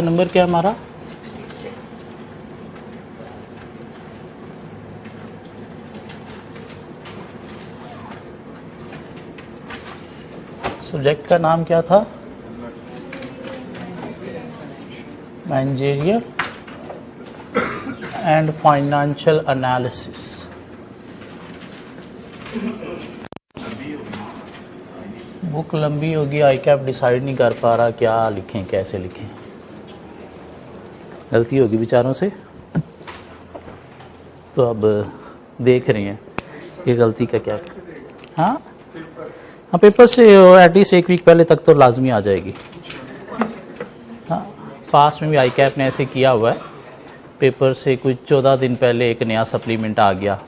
Number क्या है हमारा? सब्जेक्ट का नाम क्या था? Managerial and financial analysis. Book लंबी होगी, आई कैप डिसाइड नहीं कर पा रहा क्या लिखें, कैसे लिखें। गलती होगी बेचारों से, तो अब देख रहे हैं ये गलती का क्या। हाँ पेपर से एटलीस्ट एक वीक पहले तक तो लाजमी आ जाएगी। हाँ, पास में भी आई कैप ने ऐसे किया हुआ है, पेपर से कुछ 14 दिन पहले एक नया सप्लीमेंट आ गया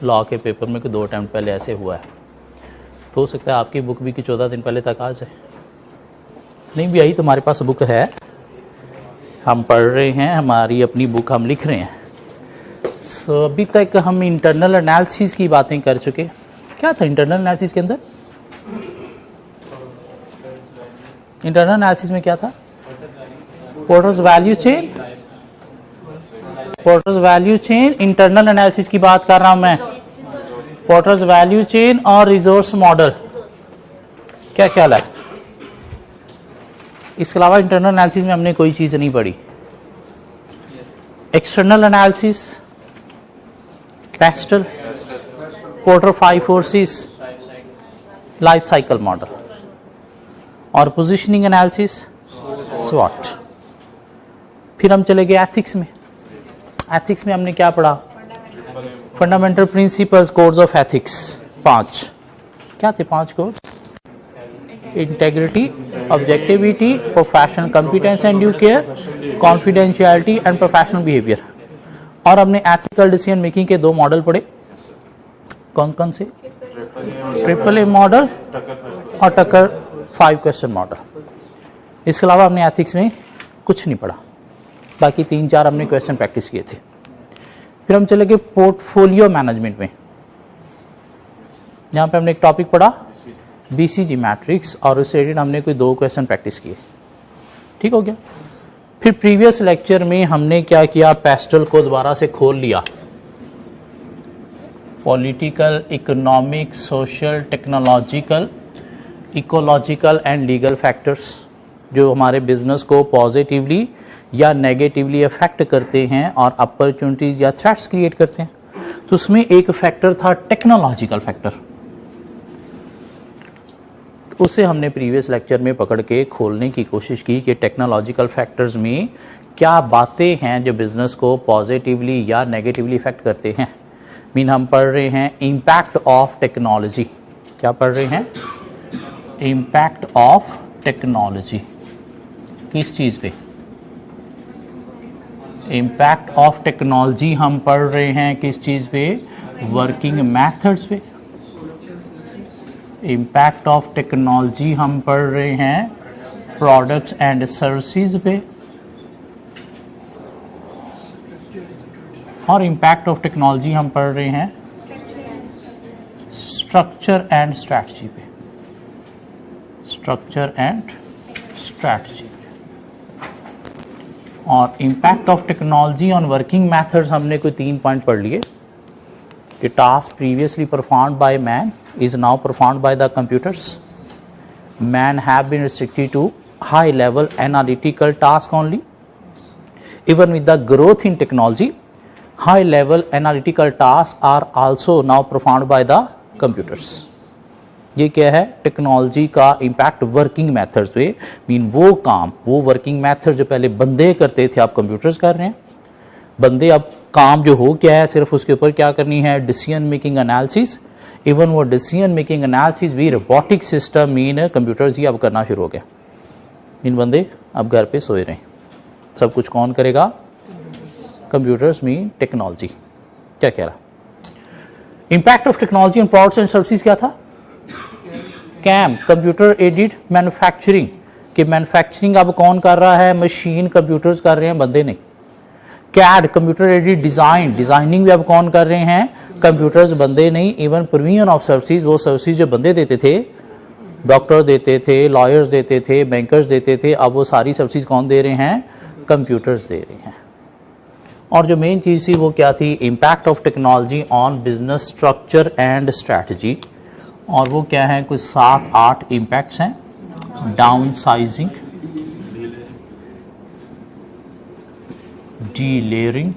लॉ के पेपर में, 2 अटैम्प्ट पहले ऐसे हुआ है। तो हो सकता है आपकी बुक भी कि 14 दिन पहले तक आ जाए। नहीं भी आई तो हमारे पास बुक है, हम पढ़ रहे हैं, हमारी अपनी बुक हम लिख रहे हैं। सो अभी तक हम इंटरनल एनालिसिस की बातें कर चुके। क्या था इंटरनल एनालिसिस के अंदर? इंटरनल एनालिसिस में क्या था? Porters value chain, porters value chain. Internal analysis की बात कर रहा हूं मैं, पोर्टर्स वैल्यू चेन और रिसोर्स मॉडल। क्या ख्याल है? इसके अलावा इंटरनल एनालिसिस में हमने कोई चीज नहीं पढ़ी। External analysis, pastel, porter 5 forces, life cycle model और पोजीशनिंग एनालिसिस, स्वॉट। फिर हम चले गए एथिक्स में। एथिक्स में हमने क्या पढ़ा? Fundamental principles, codes of ethics. 5 क्या थे? 5 codes: integrity, objectivity, professional competence and due care, confidentiality and professional behaviour. और हमने एथिकल डिसीजन मेकिंग के 2 मॉडल पढ़े। कौन कौन से? ट्रिपल ए मॉडल और टकर 5 क्वेश्चन मॉडल। इसके अलावा हमने एथिक्स में कुछ नहीं पढ़ा, बाकी 3-4 हमने क्वेश्चन प्रैक्टिस किए थे। फिर हम चले गए पोर्टफोलियो मैनेजमेंट में। यहाँ पे हमने एक टॉपिक पढ़ा बीसीजी मैट्रिक्स, और उससे रिलेटेड हमने कोई 2 क्वेश्चन प्रैक्टिस किए। ठीक हो गया। फिर प्रीवियस लेक्चर में हमने क्या किया? पेस्टल को दोबारा से खोल लिया। Political, economic, social, technological, ecological and legal factors जो हमारे बिजनेस को पॉजिटिवली या नेगेटिवली अफेक्ट करते हैं और अपॉर्चुनिटीज या थ्रेट्स क्रिएट करते हैं। तो उसमें एक फैक्टर था टेक्नोलॉजिकल फैक्टर, उसे हमने प्रीवियस लेक्चर में पकड़ के खोलने की कोशिश की कि टेक्नोलॉजिकल फैक्टर्स में क्या बातें हैं जो बिजनेस को पॉजिटिवली या नेगेटिवली इफेक्ट करते हैं। मीन हम पढ़ रहे हैं इम्पैक्ट ऑफ टेक्नोलॉजी। क्या पढ़ रहे हैं? Impact of technology. किस चीज पे? इम्पैक्ट ऑफ टेक्नोलॉजी हम पढ़ रहे हैं किस चीज पे? वर्किंग मेथड्स पे। इम्पैक्ट ऑफ टेक्नोलॉजी हम पढ़ रहे हैं प्रोडक्ट्स एंड सर्विसेज पे। और इम्पैक्ट ऑफ टेक्नोलॉजी हम पढ़ रहे हैं स्ट्रक्चर एंड स्ट्रैटेजी पे। Structure and strategy. और impact of technology on working methods हमने कोई 3 पॉइंट पढ़ लिए कि task previously performed by man is now performed by the computers. Man have been restricted to high level analytical task only. Even with the growth in technology, high level analytical tasks are also now performed by the computers. ये क्या है? Technology का impact working methods पे। Mean वो काम, वो working method जो पहले बंदे करते थे, अब कंप्यूटर्स कर रहे हैं। बंदे अब काम जो हो क्या है, सिर्फ उसके ऊपर क्या करनी है? Decision making analysis. इवन वो डिसीजन मेकिंग एनालिसिस भी रोबोटिक सिस्टम मीन कंप्यूटर्स ही अब करना शुरू हो गया। इन बंदे अब घर पे सोए रहे, सब कुछ कौन करेगा? Computers mean technology. क्या कह रहा? Impact of technology on products and services क्या था? CAM, computer aided manufacturing. कि मैन्युफैक्चरिंग अब कौन कर रहा है? मशीन, कंप्यूटर्स कर रहे हैं, बंदे नहीं। CAD, computer aided design, designing भी अब कौन कर रहे हैं? कंप्यूटर्स, बंदे नहीं। इवन प्रोविजन ऑफ सर्विसेज, वो सर्विसेज जो बंदे देते थे डॉक्टर देते थे, लॉयर्स देते थे, बैंकर्स देते थे, अब वो सारी सर्विसेज कौन दे रहे हैं? कंप्यूटर्स दे रहे हैं। और जो मेन चीज़ थी वो क्या थी? Impact of technology on business structure and strategy. और वो क्या है? कुछ 7-8 इम्पैक्ट्स हैं। Down sizing, D-layering,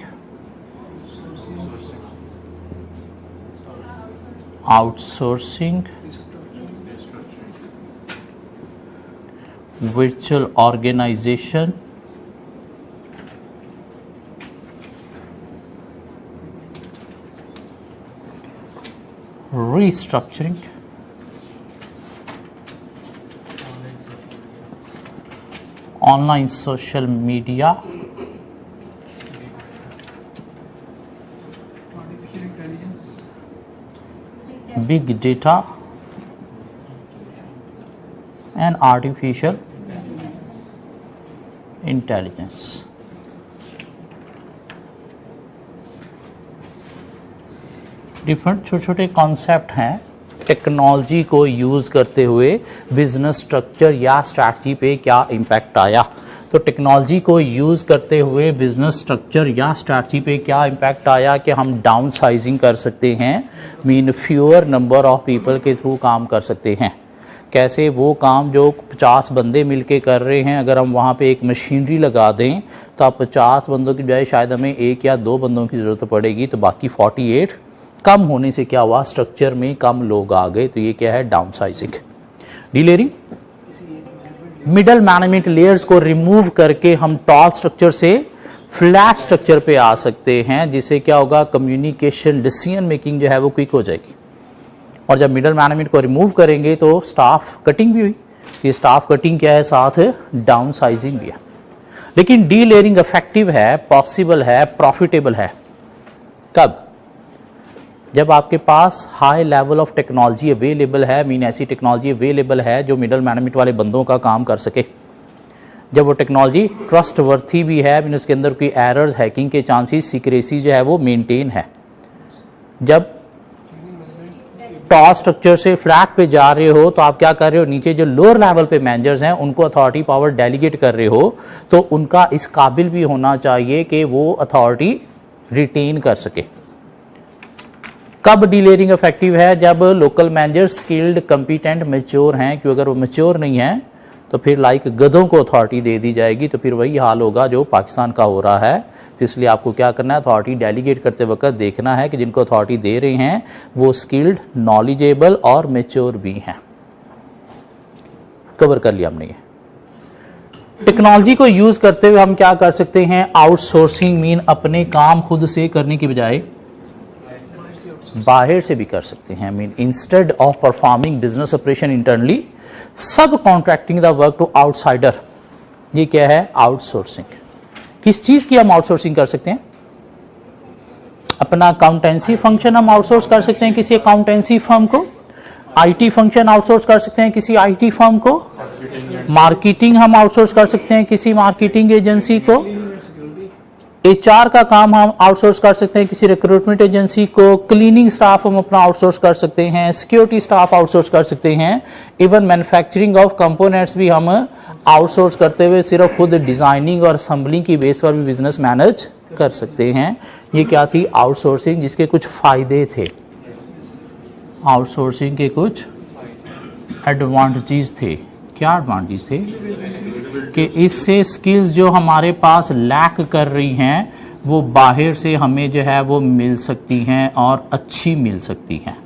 outsourcing, virtual organization, restructuring, online social media, big data and artificial intelligence. Different छोटे छोटे कॉन्सेप्ट हैं टेक्नोलॉजी को यूज़ करते हुए बिजनेस स्ट्रक्चर या स्ट्रैटेजी पे क्या इम्पैक्ट आया। तो टेक्नोलॉजी को यूज़ करते हुए बिजनेस स्ट्रक्चर या स्ट्रैटेजी पे क्या इम्पैक्ट आया कि हम डाउन साइजिंग कर सकते हैं, mean fewer number of people के थ्रू काम कर सकते हैं। कैसे? वो काम जो 50 बंदे मिलके कर रहे हैं, अगर हम वहाँ पे एक मशीनरी लगा दें तो आप 50 बंदों की बजाय शायद हमें 1 या 2 बंदों की ज़रूरत पड़ेगी, तो बाकी 48 कम होने से क्या हुआ? स्ट्रक्चर में कम लोग आ गए। तो ये क्या है? Downsizing. Delayering, middle management layers को रिमूव करके हम टॉप स्ट्रक्चर से फ्लैट स्ट्रक्चर पे आ सकते हैं, जिससे क्या होगा? कम्युनिकेशन, डिसीजन मेकिंग जो है वो क्विक हो जाएगी। और जब मिडल मैनेजमेंट को रिमूव करेंगे तो स्टाफ कटिंग भी हुई। तो ये स्टाफ कटिंग क्या है? साथ डाउन साइजिंग भी है। लेकिन डी लेयरिंग इफेक्टिव है, पॉसिबल है, प्रॉफिटेबल है कब? जब आपके पास high level of technology available है, मीन ऐसी टेक्नोलॉजी अवेलेबल है जो मिडल मैनेजमेंट वाले बंदों का काम कर सके। जब वो टेक्नोलॉजी ट्रस्ट वर्थी भी है, मीन उसके अंदर कोई एरर्स, हैकिंग के चांसेस, सीक्रेसी जो है वो मेंटेन है। जब टॉप स्ट्रक्चर से फ्लैट पे जा रहे हो तो आप क्या कर रहे हो? नीचे जो लोअर लेवल पे मैनेजर्स हैं उनको अथॉरिटी पावर डेलीगेट कर रहे हो, तो उनका इस काबिल भी होना चाहिए कि वो अथॉरिटी रिटेन कर सके। कब डीलेयरिंग इफेक्टिव है? जब local manager skilled, competent, mature हैं। क्योंकि अगर वो मैच्योर नहीं है तो फिर लाइक गधों को अथॉरिटी दे दी जाएगी, तो फिर वही हाल होगा जो पाकिस्तान का हो रहा है। तो इसलिए आपको क्या करना है? अथॉरिटी डेलीगेट करते वक्त देखना है कि जिनको अथॉरिटी दे रहे हैं वो स्किल्ड, नॉलेजेबल और मैच्योर भी हैं। कवर कर लिया हमने ये। टेक्नोलॉजी को यूज करते हुए हम क्या कर सकते हैं? आउटसोर्सिंग, मीन अपने काम खुद से करने की बजाय बाहर से भी कर सकते हैं। Mean instead of performing business operation internally, subcontracting the work to outsider. ये क्या है? आउटसोर्सिंग। किस चीज की हम आउटसोर्सिंग कर सकते हैं? अपना अकाउंटेंसी फंक्शन हम आउटसोर्स कर सकते हैं किसी अकाउंटेंसी फर्म को। आईटी फंक्शन आउटसोर्स कर सकते हैं किसी आईटी फर्म को। मार्केटिंग हम आउटसोर्स कर सकते हैं किसी मार्केटिंग एजेंसी को। एचआर का काम हम आउटसोर्स कर सकते हैं किसी रिक्रूटमेंट एजेंसी को। क्लीनिंग स्टाफ हम अपना आउटसोर्स कर सकते हैं। सिक्योरिटी स्टाफ आउटसोर्स कर सकते हैं। इवन मैन्युफैक्चरिंग ऑफ कंपोनेंट्स भी हम आउटसोर्स करते हुए सिर्फ खुद डिजाइनिंग और असेंबलिंग की बेस पर भी बिजनेस मैनेज कर सकते हैं। ये क्या थी? आउटसोर्सिंग, जिसके कुछ फायदे थे। आउटसोर्सिंग के कुछ एडवांटेजेस थे। क्या एडवांटेज थे? कि इससे स्किल्स जो हमारे पास लैक कर रही हैं वो बाहर से हमें जो है वो मिल सकती हैं और अच्छी मिल सकती हैं।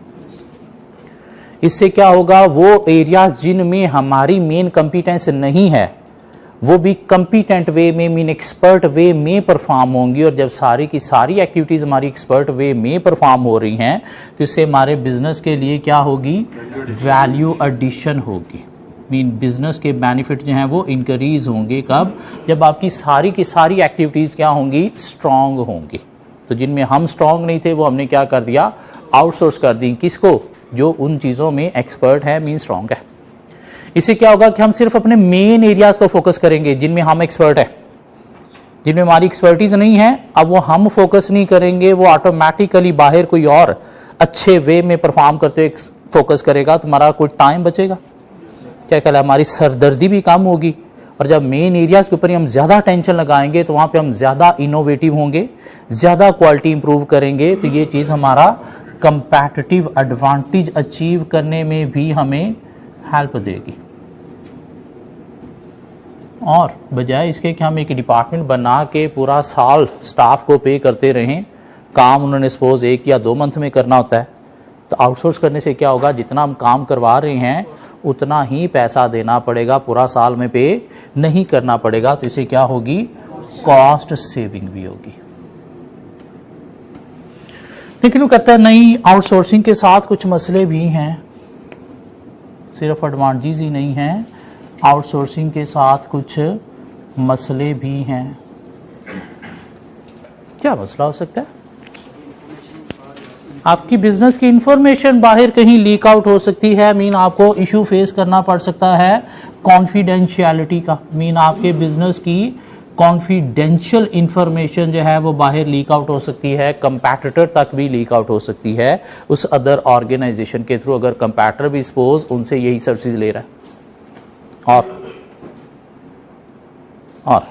इससे क्या होगा? वो एरियाज जिनमें हमारी मेन कंपिटेंस नहीं है वो भी कंपिटेंट वे में, मीन एक्सपर्ट वे में परफॉर्म होंगी। और जब सारी की सारी एक्टिविटीज हमारी एक्सपर्ट वे में परफॉर्म हो रही हैं तो इससे हमारे बिजनेस के लिए क्या होगी? वैल्यू एडिशन होगी। मीन बिजनेस के बेनिफिट जो हैं वो इंक्रीज होंगे। कब? जब आपकी सारी की सारी एक्टिविटीज क्या होंगी? स्ट्रांग होंगी। तो जिनमें हम स्ट्रांग नहीं थे वो हमने क्या कर दिया? आउटसोर्स कर दी। किसको? जो उन चीजों में एक्सपर्ट है, मीन स्ट्रांग है। इससे क्या होगा कि हम सिर्फ अपने मेन एरियाज को फोकस करेंगे जिनमें हम एक्सपर्ट है। जिनमें हमारी एक्सपर्टीज नहीं है अब वो हम फोकस नहीं करेंगे, वो ऑटोमेटिकली बाहर कोई और अच्छे वे में परफॉर्म करते हुए फोकस करेगा। तुम्हारा कोई टाइम बचेगा। क्या कहला है, हमारी सरदर्दी भी कम होगी। और जब मेन एरियाज के ऊपर हम ज़्यादा टेंशन लगाएंगे तो वहाँ पे हम ज़्यादा इनोवेटिव होंगे, ज़्यादा क्वालिटी इंप्रूव करेंगे, तो ये चीज़ हमारा कंपैटिटिव एडवांटेज अचीव करने में भी हमें हेल्प देगी। और बजाय इसके कि हम एक डिपार्टमेंट बना के पूरा साल स्टाफ को पे करते रहें, काम उन्होंने सपोज 1 या 2 मंथ में करना होता है, तो आउटसोर्स करने से क्या होगा, जितना हम काम करवा रहे हैं उतना ही पैसा देना पड़ेगा, पूरा साल में पे नहीं करना पड़ेगा। तो इससे क्या होगी, कॉस्ट सेविंग भी होगी। लेकिन वो कहता है नहीं, आउटसोर्सिंग के साथ कुछ मसले भी हैं, सिर्फ एडवांटेज ही नहीं हैं, आउटसोर्सिंग के साथ कुछ मसले भी हैं। क्या मसला हो सकता है? आपकी बिजनेस की इंफॉर्मेशन बाहर कहीं लीक आउट हो सकती है, मीन आपको इशू फेस करना पड़ सकता है कॉन्फिडेंशियलिटी का, मीन आपके बिजनेस की कॉन्फिडेंशियल इंफॉर्मेशन जो है वो बाहर लीक आउट हो सकती है, कंपैटिटर तक भी लीक आउट हो सकती है उस अदर ऑर्गेनाइजेशन के थ्रू, अगर कंपैटिटर भी सपोज उनसे यही सर्विस ले रहा है। और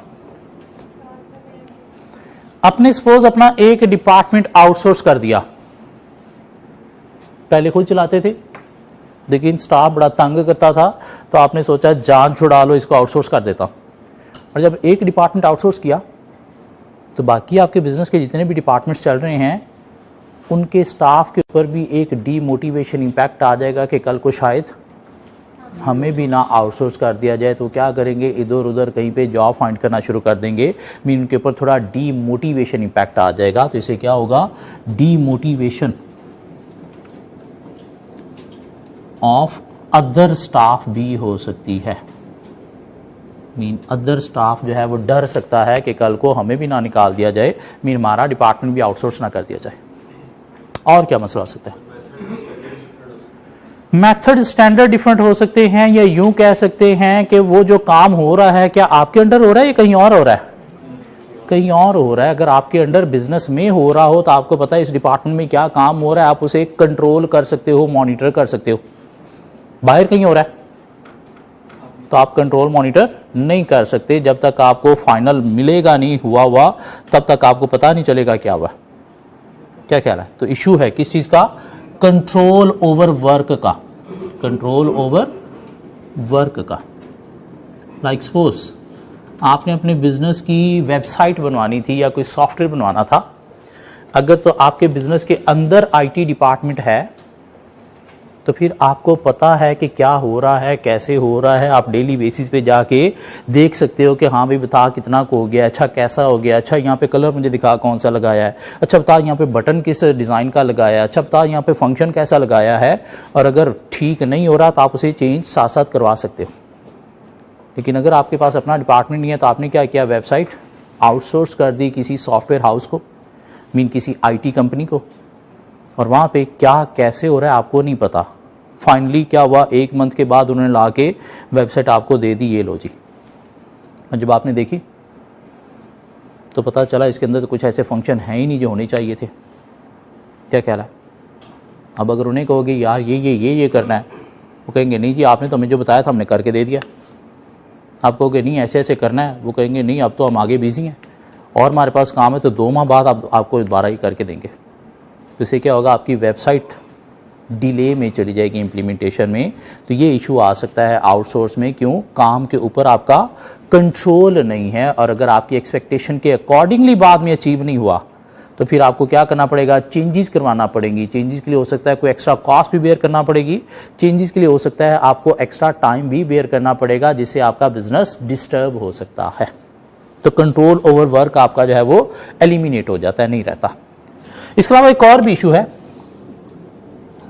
आपने सपोज अपना एक डिपार्टमेंट आउटसोर्स कर दिया, पहले खुद चलाते थे लेकिन स्टाफ बड़ा तंग करता था, तो आपने सोचा जान छुड़ा लो, इसको आउटसोर्स कर देता। और जब एक डिपार्टमेंट आउटसोर्स किया तो बाकी आपके बिजनेस के जितने भी डिपार्टमेंट्स चल रहे हैं उनके स्टाफ के ऊपर भी एक डीमोटिवेशन इंपैक्ट आ जाएगा कि कल को शायद हमें भी ना आउटसोर्स कर दिया जाए, तो क्या करेंगे, इधर उधर कहीं पे जॉब फाइंड करना शुरू कर देंगे, मीन उनके ऊपर थोड़ा डीमोटिवेशन इंपैक्ट आ जाएगा। तो इससे क्या होगा, डीमोटिवेशन ऑफ अदर स्टाफ भी हो सकती है, मीन अदर स्टाफ जो है वो डर सकता है कि कल को हमें भी ना निकाल दिया जाए, मीन हमारा डिपार्टमेंट भी आउटसोर्स ना कर दिया जाए। और क्या मसला हो सकता है, मेथड स्टैंडर्ड डिफरेंट हो सकते हैं, या यूं कह सकते हैं कि वो जो काम हो रहा है क्या आपके अंडर हो रहा है या कहीं और हो रहा है, कहीं और हो रहा है। अगर आपके अंडर बिजनेस में हो रहा हो तो आपको पता है इस डिपार्टमेंट में क्या काम हो रहा है, आप उसे कंट्रोल कर सकते हो, मॉनिटर कर सकते हो। बाहर कहीं हो रहा है तो आप कंट्रोल मॉनिटर नहीं कर सकते, जब तक आपको फाइनल मिलेगा नहीं हुआ तब तक आपको पता नहीं चलेगा क्या हुआ। क्या ख्याल है? तो इशू है किस चीज का, कंट्रोल ओवर वर्क का, कंट्रोल ओवर वर्क का। लाइक सपोज आपने अपने बिजनेस की वेबसाइट बनवानी थी या कोई सॉफ्टवेयर बनवाना था, अगर तो आपके बिजनेस के अंदर आईटी डिपार्टमेंट है तो फिर आपको पता है कि क्या हो रहा है, कैसे हो रहा है, आप डेली बेसिस पे जाके देख सकते हो कि हाँ भाई बता कितना को हो गया, अच्छा कैसा हो गया, अच्छा यहाँ पे कलर मुझे दिखा कौन सा लगाया है, अच्छा बता यहाँ पे बटन किस डिज़ाइन का लगाया है, अच्छा बता यहाँ पे फंक्शन कैसा लगाया है। और अगर ठीक नहीं हो रहा तो आप उसे चेंज साथ साथ करवा सकते हो। लेकिन अगर आपके पास अपना डिपार्टमेंट नहीं है तो आपने क्या किया, वेबसाइट आउटसोर्स कर दी किसी सॉफ्टवेयर हाउस को, मीन किसी IT कंपनी को, और वहाँ पे क्या कैसे हो रहा है आपको नहीं पता। फाइनली क्या हुआ, 1 मंथ के बाद उन्होंने ला के वेबसाइट आपको दे दी, ये लो जी। और जब आपने देखी तो पता चला इसके अंदर तो कुछ ऐसे फंक्शन हैं ही नहीं जो होने चाहिए थे। क्या ख्याल है? अब अगर उन्हें कहोगे यार ये करना है, वो कहेंगे नहीं जी आपने तो हमें जो बताया था हमने करके दे दिया। आप कहोगे नहीं ऐसे ऐसे करना है, वो कहेंगे नहीं अब तो हम आगे बिजी हैं और हमारे पास काम है, तो 2 माह बाद आपको दोबारा ही करके देंगे। तो इससे क्या होगा, आपकी वेबसाइट डिले में चली जाएगी इम्प्लीमेंटेशन में। तो ये इशू आ सकता है आउटसोर्स में, क्यों, काम के ऊपर आपका कंट्रोल नहीं है। और अगर आपकी एक्सपेक्टेशन के अकॉर्डिंगली बाद में अचीव नहीं हुआ तो फिर आपको क्या करना पड़ेगा, चेंजेस करवाना पड़ेंगी। चेंजेस के लिए हो सकता है कोई एक्स्ट्रा कॉस्ट भी बेयर करना पड़ेगी, चेंजेस के लिए हो सकता है आपको एक्स्ट्रा टाइम भी बेयर करना पड़ेगा, जिससे आपका बिजनेस डिस्टर्ब हो सकता है। तो कंट्रोल ओवर वर्क आपका जो है वो एलिमिनेट हो जाता है, नहीं रहता। इसके अलावा एक और भी इशू है,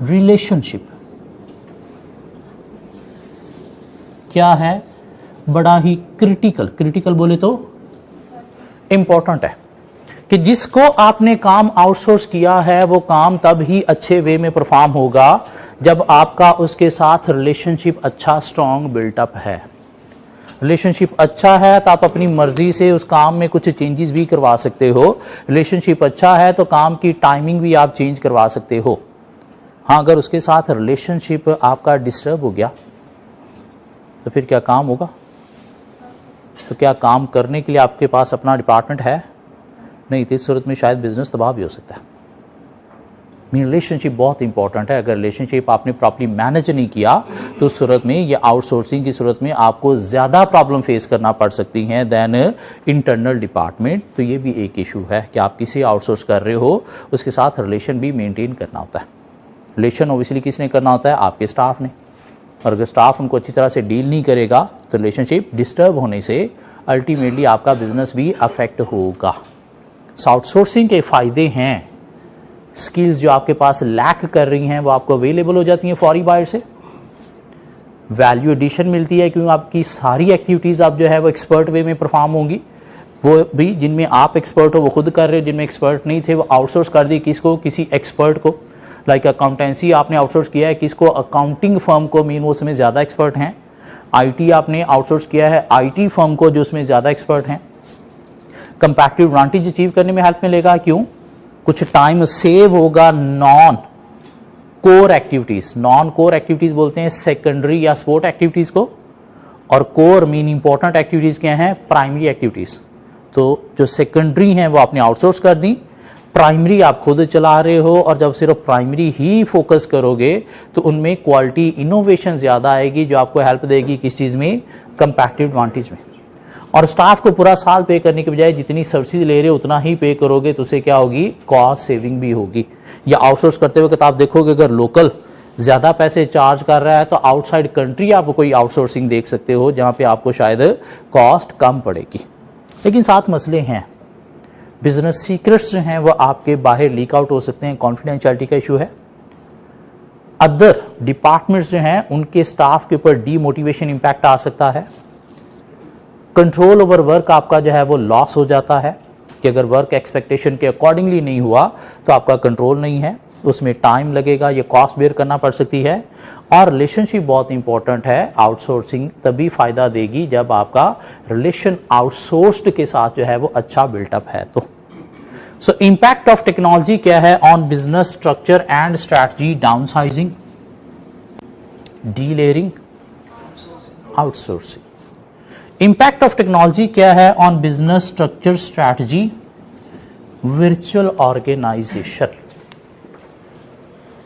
रिलेशनशिप। क्या है, बड़ा ही क्रिटिकल बोले तो इंपॉर्टेंट है कि जिसको आपने काम आउटसोर्स किया है वो काम तब ही अच्छे वे में परफॉर्म होगा जब आपका उसके साथ रिलेशनशिप अच्छा स्ट्रांग बिल्टअप है। रिलेशनशिप अच्छा है तो आप अपनी मर्जी से उस काम में कुछ चेंजेस भी करवा सकते हो। रिलेशनशिप अच्छा है तो काम की टाइमिंग भी आप चेंज करवा सकते हो। हाँ, अगर उसके साथ रिलेशनशिप आपका डिस्टर्ब हो गया तो फिर क्या काम होगा? तो क्या काम करने के लिए आपके पास अपना डिपार्टमेंट है? नहीं, तो इस सूरत में शायद बिजनेस तबाह भी हो सकता है। रिलेशनशिप बहुत इंपॉर्टेंट है। अगर रिलेशनशिप आपने प्रॉपर्ली मैनेज नहीं किया तो उस सूरत में ये आउटसोर्सिंग की सूरत में आपको ज़्यादा प्रॉब्लम फेस करना पड़ सकती हैं दैन इंटरनल डिपार्टमेंट। तो ये भी एक इशू है कि आप किसी आउटसोर्स कर रहे हो, उसके साथ रिलेशन भी मेंटेन करना होता है। रिलेशन ओबियसली किसने करना होता है? आपके स्टाफ ने। और अगर स्टाफ उनको अच्छी तरह से डील नहीं करेगा तो रिलेशनशिप डिस्टर्ब होने से अल्टीमेटली आपका बिजनेस भी अफेक्ट होगा। आउटसोर्सिंग के फ़ायदे हैं, स्किल्स जो आपके पास लैक कर रही हैं वो आपको अवेलेबल हो जाती हैं फॉरी बायर से। वैल्यू एडिशन मिलती है क्योंकि आपकी सारी एक्टिविटीज़ आप जो है वो एक्सपर्ट वे में परफॉर्म होंगी। वो भी जिनमें आप एक्सपर्ट हो वो खुद कर रहे हो, जिनमें एक्सपर्ट नहीं थे वो आउटसोर्स कर दी किसको? किसी एक्सपर्ट को। लाइक अकाउंटेंसी आपने आउटसोर्स किया है किसको? अकाउंटिंग फर्म को, मीन वो उसमें ज़्यादा एक्सपर्ट हैं। IT आपने आउटसोर्स किया है IT फर्म को जो उसमें ज़्यादा एक्सपर्ट हैं। कंपैरेटिव एडवांटेज अचीव करने में हेल्प मिलेगा। क्यों? कुछ टाइम सेव होगा non core activities. Non core activities बोलते हैं सेकेंडरी या सपोर्ट एक्टिविटीज को, और कोर मीन इंपॉर्टेंट एक्टिविटीज क्या हैं? Primary activities. तो जो सेकेंडरी हैं वो आपने आउटसोर्स कर दी, प्राइमरी आप खुद चला रहे हो। और जब सिर्फ प्राइमरी ही फोकस करोगे तो उनमें क्वालिटी इनोवेशन ज्यादा आएगी जो आपको हेल्प देगी किस चीज में? कंपैरेटिव एडवांटेज में। और स्टाफ को पूरा साल पे करने के बजाय जितनी सर्विसेज ले रहे हो उतना ही पे करोगे तो उससे क्या होगी? कॉस्ट सेविंग भी होगी। या आउटसोर्स करते वक्त आप देखोगे अगर लोकल ज़्यादा पैसे चार्ज कर रहा है तो आउटसाइड कंट्री आप कोई आउटसोर्सिंग देख सकते हो जहाँ पे आपको शायद कॉस्ट कम पड़ेगी। लेकिन साथ मसले हैं, बिजनेस सीक्रेट्स जो हैं वो आपके बाहर लीक आउट हो सकते हैं, कॉन्फिडेंशियलिटी का इशू है। अदर डिपार्टमेंट्स जो हैं उनके स्टाफ के ऊपर डीमोटिवेशन इंपैक्ट आ सकता है। कंट्रोल ओवर वर्क आपका जो है वो लॉस हो जाता है कि अगर वर्क एक्सपेक्टेशन के अकॉर्डिंगली नहीं हुआ तो आपका कंट्रोल नहीं है, उसमें टाइम लगेगा, ये कॉस्ट बेयर करना पड़ सकती है। और रिलेशनशिप बहुत इंपॉर्टेंट है। आउटसोर्सिंग तभी फायदा देगी जब आपका रिलेशन आउटसोर्स्ड के साथ जो है वो अच्छा बिल्टअप है। तो सो इंपैक्ट ऑफ टेक्नोलॉजी क्या है on business structure and strategy? Downsizing, delayering, outsourcing. Impact of technology क्या है on business structure strategy? Virtual organisation.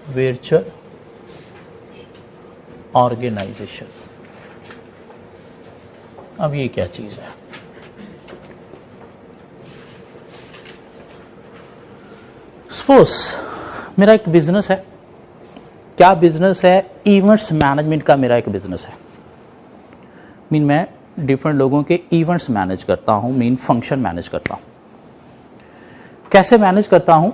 Virtual organisation, अब ये क्या चीज है? सपोज मेरा एक बिजनेस है। क्या बिजनेस है? इवेंट्स मैनेजमेंट का मेरा एक बिजनेस है। मीन मैं डिफरेंट लोगों के इवेंट्स मैनेज करता हूं, मीन फंक्शन मैनेज करता हूं। कैसे मैनेज करता हूं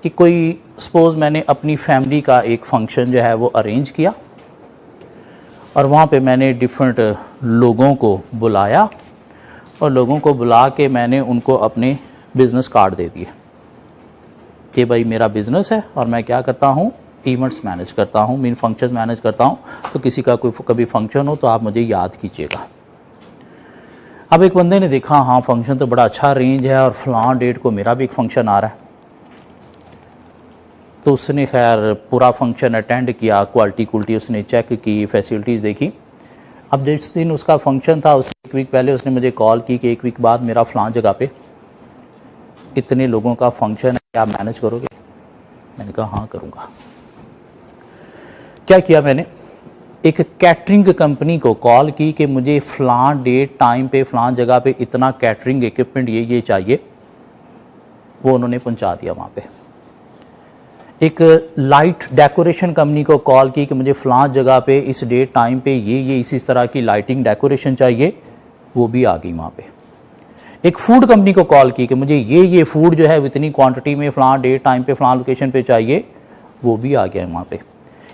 कि कोई सपोज मैंने अपनी फैमिली का एक फंक्शन जो है वो अरेंज किया और वहाँ पे मैंने डिफरेंट लोगों को बुलाया और लोगों को बुला के मैंने उनको अपने बिजनेस कार्ड दे दिए कि भाई मेरा बिजनेस है और मैं क्या करता हूँ? इवेंट्स मैनेज करता हूँ, मीन फंक्शंस मैनेज करता हूँ। तो किसी का कोई कभी फंक्शन हो तो आप मुझे याद कीजिएगा। अब एक बंदे ने देखा हाँ फंक्शन तो बड़ा अच्छा अरेंज है और फलां डेट को मेरा भी एक फंक्शन आ रहा है, तो उसने खैर पूरा फंक्शन अटेंड किया, क्वालिटी उसने चेक की, फैसिलिटीज़ देखी। अब जिस दिन उसका फंक्शन था उस एक वीक पहले उसने मुझे कॉल की कि एक वीक बाद मेरा फलां जगह पे इतने लोगों का फंक्शन है, क्या आप मैनेज करोगे? मैंने कहा हाँ करूँगा। क्या किया मैंने? एक कैटरिंग कंपनी को कॉल की कि मुझे फलां डेट टाइम पे फलां जगह पे इतना कैटरिंग इक्विपमेंट ये चाहिए, वो उन्होंने पहुंचा दिया वहाँ पे। एक लाइट डेकोरेशन कंपनी को कॉल की कि मुझे फलां जगह पे इस डेट टाइम पे ये इसी तरह की लाइटिंग डेकोरेशन चाहिए, वो भी आ गई वहाँ पे। एक फूड कंपनी को कॉल की कि मुझे ये फूड जो है इतनी क्वांटिटी में फलां डेट टाइम पे फलां लोकेशन पे चाहिए, वो भी आ गया है वहाँ पे।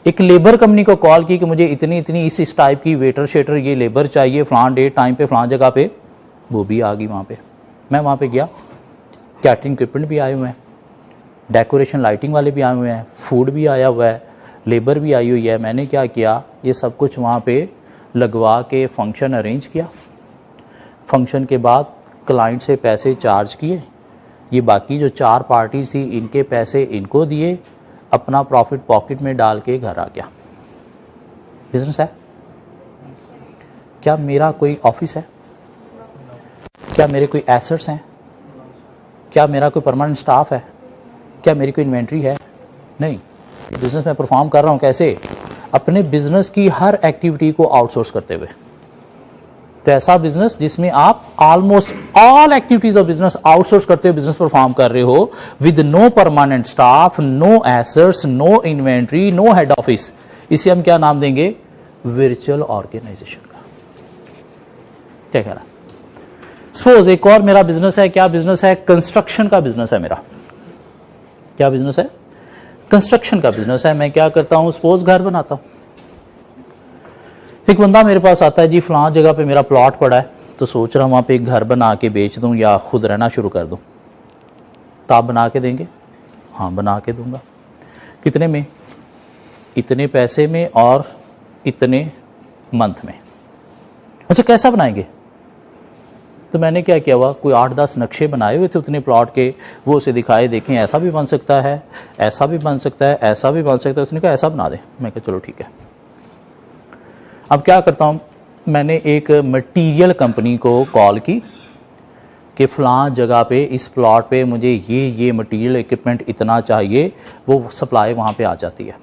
एक लेबर कंपनी को कॉल की कि मुझे इतनी इस टाइप की वेटर शेटर ये लेबर चाहिए फलां डेट टाइम पे फलां जगह पे, वो भी आ गई वहाँ पे। मैं वहाँ पे गया, कैटरिंग इक्विपमेंट भी आए हुए हैं, डेकोरेशन लाइटिंग वाले भी आए हुए हैं, फूड भी आया हुआ है, लेबर भी आई हुई है। मैंने क्या किया, ये सब कुछ वहाँ पे लगवा के फंक्शन अरेंज किया। फंक्शन के बाद क्लाइंट से पैसे चार्ज किए, ये बाकी जो 4 पार्टीज थी इनके पैसे इनको दिए, अपना प्रॉफिट पॉकेट में डाल के घर आ गया। बिजनेस है। क्या मेरा कोई ऑफिस है? क्या मेरे कोई एसेट्स हैं? क्या मेरा कोई परमानेंट स्टाफ है? क्या मेरी कोई इन्वेंट्री है? नहीं। बिजनेस में परफॉर्म कर रहा हूं कैसे? अपने बिजनेस की हर एक्टिविटी को आउटसोर्स करते हुए। तो ऐसा बिजनेस जिसमें आप almost all activities of business outsource करते हुए बिजनेस परफॉर्म कर रहे हो, with no permanent staff, no assets, no inventory, no head office, इसे हम क्या नाम देंगे? वर्चुअल ऑर्गेनाइजेशन का। क्या कह रहा है? सपोज एक और मेरा बिजनेस है। क्या बिजनेस है? कंस्ट्रक्शन का बिजनेस है मेरा। क्या बिजनेस है? कंस्ट्रक्शन का बिजनेस है। मैं क्या करता हूं? सपोज घर बनाता हूं। एक बंदा मेरे पास आता है, जी फलां जगह पे मेरा प्लॉट पड़ा है, तो सोच रहा हूं वहां पे एक घर बना के बेच दूं या खुद रहना शुरू कर दूं। तो आप बना के देंगे? हाँ, बना के दूंगा। कितने में? इतने पैसे में और इतने मंथ में। अच्छा, कैसा बनाएंगे? तो मैंने क्या किया हुआ, कोई 8-10 नक्शे बनाए हुए थे उतने प्लॉट के, वो उसे दिखाए, देखें ऐसा भी बन सकता है, ऐसा भी बन सकता है, ऐसा भी बन सकता है। उसने कहा ऐसा बना दे। मैं कहा चलो ठीक है। अब क्या करता हूं, मैंने एक मटेरियल कंपनी को कॉल की कि फलां जगह पे इस प्लॉट पे मुझे ये मटेरियल इक्विपमेंट इतना चाहिए, वो सप्लाई वहां पे आ जाती है।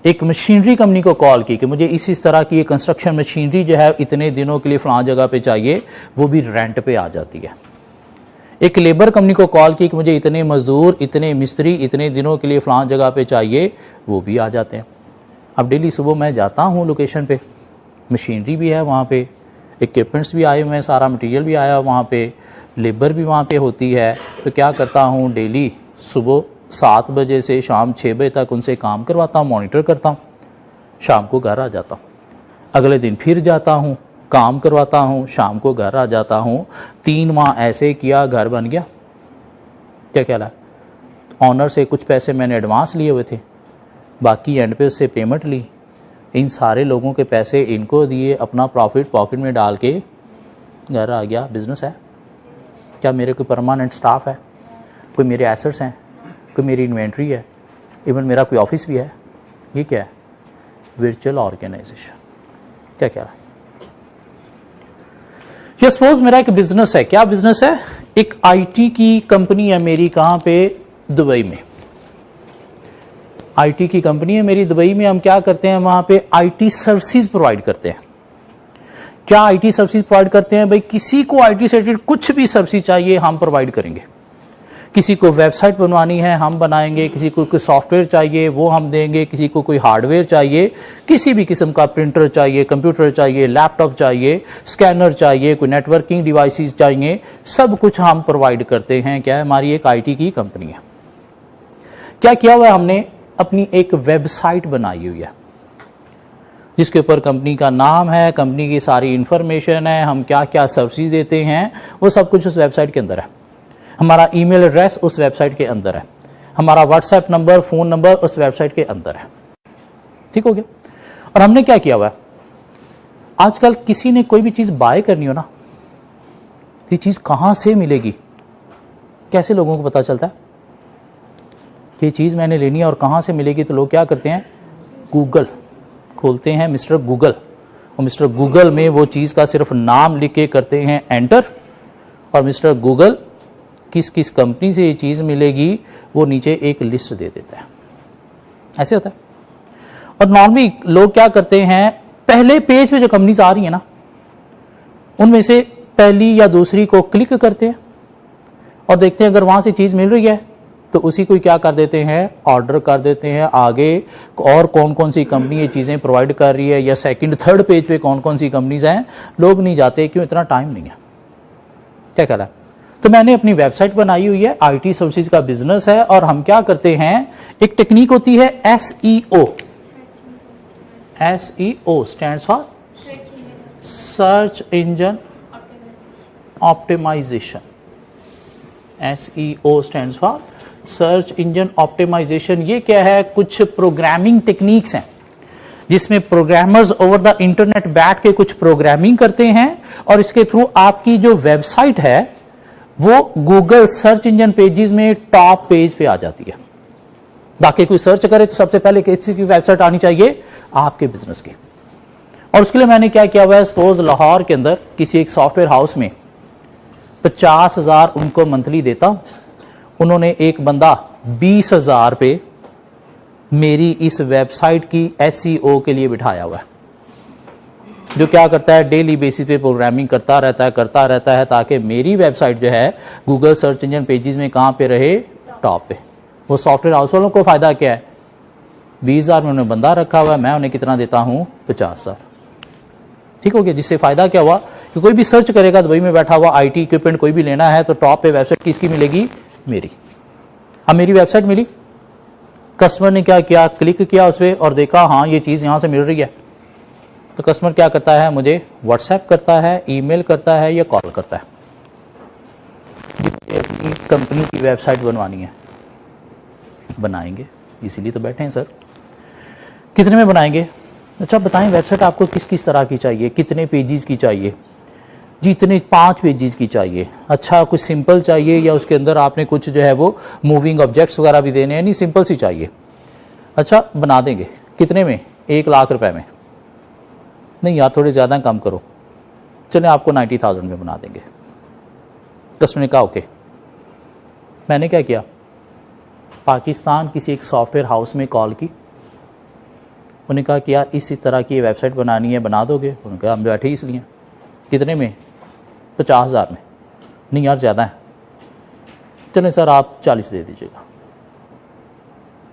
एक मशीनरी कंपनी को कॉल की कि मुझे इस तरह की कंस्ट्रक्शन मशीनरी जो है इतने दिनों के लिए फलां जगह पे चाहिए, वो भी रेंट पे आ जाती है। एक लेबर कंपनी को कॉल की कि मुझे इतने मजदूर, इतने मिस्त्री इतने दिनों के लिए फलां जगह पे चाहिए, वो भी आ जाते हैं। अब डेली सुबह मैं जाता हूँ लोकेशन पे, मशीनरी भी है वहाँ पे, इक्विपमेंट्स भी आए हुए हैं, सारा मटेरियल भी आया वहाँ पे, लेबर भी वहाँ पे होती है। तो क्या करता हूँ, डेली सुबह 7 बजे से शाम 6 बजे तक उनसे काम करवाता हूँ, मॉनिटर करता हूँ। शाम को घर आ जाता हूँ, अगले दिन फिर जाता हूँ, काम करवाता हूँ, शाम को घर आ जाता हूँ। 3 माह ऐसे किया, घर बन गया। क्या कहला? ऑनर से कुछ पैसे मैंने एडवांस लिए हुए थे, बाकी एंड पे उससे पेमेंट ली, इन सारे लोगों के पैसे इनको दिए, अपना प्रॉफिट पॉकेट में डाल के घर आ गया। बिजनेस है। क्या मेरे कोई परमानेंट स्टाफ है? कोई मेरे एसेट्स हैं? कोई मेरी इन्वेंट्री है? इवन मेरा कोई ऑफिस भी है? ये क्या है? Virtual organisation. क्या कह रहा है? ये सपोज मेरा एक बिजनेस है। क्या बिजनेस है? एक आईटी की कंपनी है मेरी। कहां पे? दुबई में। आईटी की कंपनी है मेरी दुबई में। हम क्या करते हैं वहां पे? आईटी सर्विसेज प्रोवाइड करते हैं। क्या आईटी सर्विसेज प्रोवाइड करते हैं? भाई किसी को आईटी से रिलेटेड कुछ भी सर्विस चाहिए हम प्रोवाइड करेंगे। किसी को वेबसाइट बनवानी है हम बनाएंगे, किसी को कोई सॉफ्टवेयर चाहिए वो हम देंगे, किसी को कोई हार्डवेयर चाहिए, किसी भी किस्म का प्रिंटर चाहिए, कंप्यूटर चाहिए, लैपटॉप चाहिए, स्कैनर चाहिए, कोई नेटवर्किंग डिवाइसेस चाहिए, सब कुछ हम प्रोवाइड करते हैं। क्या है? हमारी एक आईटी की कंपनी है। क्या किया हुआ है हमने? अपनी एक वेबसाइट बनाई हुई है जिसके ऊपर कंपनी का नाम है, कंपनी की सारी इंफॉर्मेशन है, हम क्या क्या सर्विसेज देते हैं वो सब कुछ उस वेबसाइट के अंदर है। हमारा ईमेल एड्रेस उस वेबसाइट के अंदर है, हमारा व्हाट्सएप नंबर, फोन नंबर उस वेबसाइट के अंदर है। ठीक हो गया? और हमने क्या किया हुआ है, आजकल किसी ने कोई भी चीज बाय करनी हो ना, ये चीज कहां से मिलेगी, कैसे लोगों को पता चलता है कि ये चीज मैंने लेनी है और कहां से मिलेगी? तो लोग क्या करते हैं, गूगल खोलते हैं, मिस्टर गूगल, और मिस्टर गूगल में वो चीज का सिर्फ नाम लिख के करते हैं एंटर, और मिस्टर गूगल किस किस कंपनी से ये चीज मिलेगी वो नीचे एक लिस्ट दे देता है। ऐसे होता है। और नॉर्मली लोग क्या करते हैं, पहले पेज पे जो कंपनीज आ रही है ना उनमें से पहली या दूसरी को क्लिक करते हैं और देखते हैं अगर वहां से चीज मिल रही है तो उसी को क्या कर देते हैं, ऑर्डर कर देते हैं। आगे और कौन कौन सी कंपनी ये चीजें प्रोवाइड कर रही है या सेकंड थर्ड पेज पे कौन कौन सी कंपनीज हैं, लोग नहीं जाते, क्यों? इतना टाइम नहीं है। क्या कह रहा है? तो मैंने अपनी वेबसाइट बनाई हुई है, आईटी सर्विसेज का बिजनेस है, और हम क्या करते हैं, एक टेक्निक होती है SEO. SEO stands for search engine optimisation. SEO stands for search engine optimisation. ये क्या है, कुछ प्रोग्रामिंग टेक्निक्स हैं जिसमें प्रोग्रामर्स ओवर द इंटरनेट बैठ के कुछ प्रोग्रामिंग करते हैं और इसके थ्रू आपकी जो वेबसाइट है वो गूगल सर्च इंजन पेजेस में टॉप पेज पे आ जाती है। बाकी कोई सर्च करे तो सबसे पहले किसी की वेबसाइट आनी चाहिए, आपके बिजनेस की। और उसके लिए मैंने क्या किया हुआ है, सपोज लाहौर के अंदर किसी एक सॉफ्टवेयर हाउस में 50,000 उनको मंथली देता हूं, उन्होंने एक बंदा 20,000 पे मेरी इस वेबसाइट की SEO के लिए बिठाया हुआ है, जो क्या करता है, डेली बेसिस पे प्रोग्रामिंग करता रहता है ताकि मेरी वेबसाइट जो है गूगल सर्च इंजन पेजेस में कहां पे रहे, टॉप पे। वो सॉफ्टवेयर हाउस वालों को फायदा क्या है, 20,000 में उन्होंने बंदा रखा हुआ है, मैं उन्हें कितना देता हूं, 50,000। ठीक हो गया। जिससे फायदा क्या हुआ कि कोई भी सर्च करेगा दुबई में बैठा हुआ IT इक्विपमेंट कोई भी लेना है तो टॉप पे वेबसाइट किसकी मिलेगी, मेरी। अब मेरी वेबसाइट मिली, कस्टमर ने क्या किया, क्लिक किया उस पर और देखा हाँ ये चीज यहां से मिल रही है, तो कस्टमर क्या करता है, मुझे व्हाट्सएप करता है, ईमेल करता है या कॉल करता है। अपनी कंपनी की वेबसाइट बनवानी है, बनाएंगे, इसीलिए तो बैठे हैं सर। कितने में बनाएंगे, अच्छा बताएं वेबसाइट आपको किस किस तरह की चाहिए, कितने पेजेस की चाहिए जी, इतने 5 पेजेस की चाहिए। अच्छा कुछ सिंपल चाहिए या उसके अंदर आपने कुछ जो है वो मूविंग ऑब्जेक्ट्स वगैरह भी देने हैं, नहीं सिंपल सी चाहिए। अच्छा बना देंगे, कितने में, 1 लाख रुपए में। नहीं यार थोड़े ज़्यादा कम करो, चले आपको 90,000 में बना देंगे। कस्टमर ने कहा ओके। मैंने क्या किया, पाकिस्तान किसी एक सॉफ्टवेयर हाउस में कॉल की, उन्होंने कहा कि यार इसी तरह की वेबसाइट बनानी है, बना दोगे। उन्होंने कहा हम बैठे इसलिए, कितने में, 50,000 में। नहीं यार ज़्यादा है, चलें सर आप 40 दे दीजिएगा।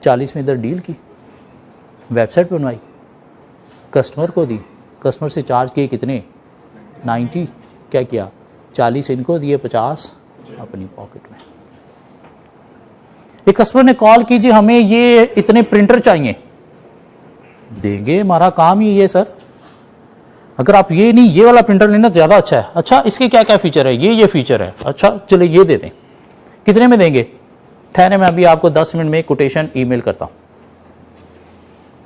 40 में इधर डील की, वेबसाइट बनवाई, कस्टमर को दी, कस्टमर से चार्ज किए कितने, 90। क्या किया, 40 इनको दिए, 50 अपनी पॉकेट में। एक कस्टमर ने कॉल की जी हमें ये इतने प्रिंटर चाहिए, देंगे, हमारा काम ही ये सर। अगर आप ये नहीं ये वाला प्रिंटर लेना ज़्यादा अच्छा है, अच्छा इसके क्या क्या फीचर है, ये फीचर है, अच्छा चले ये दे दें। कितने में देंगे, ठहरे मैं अभी आपको 10 मिनट में कोटेशन ईमेल करता हूं।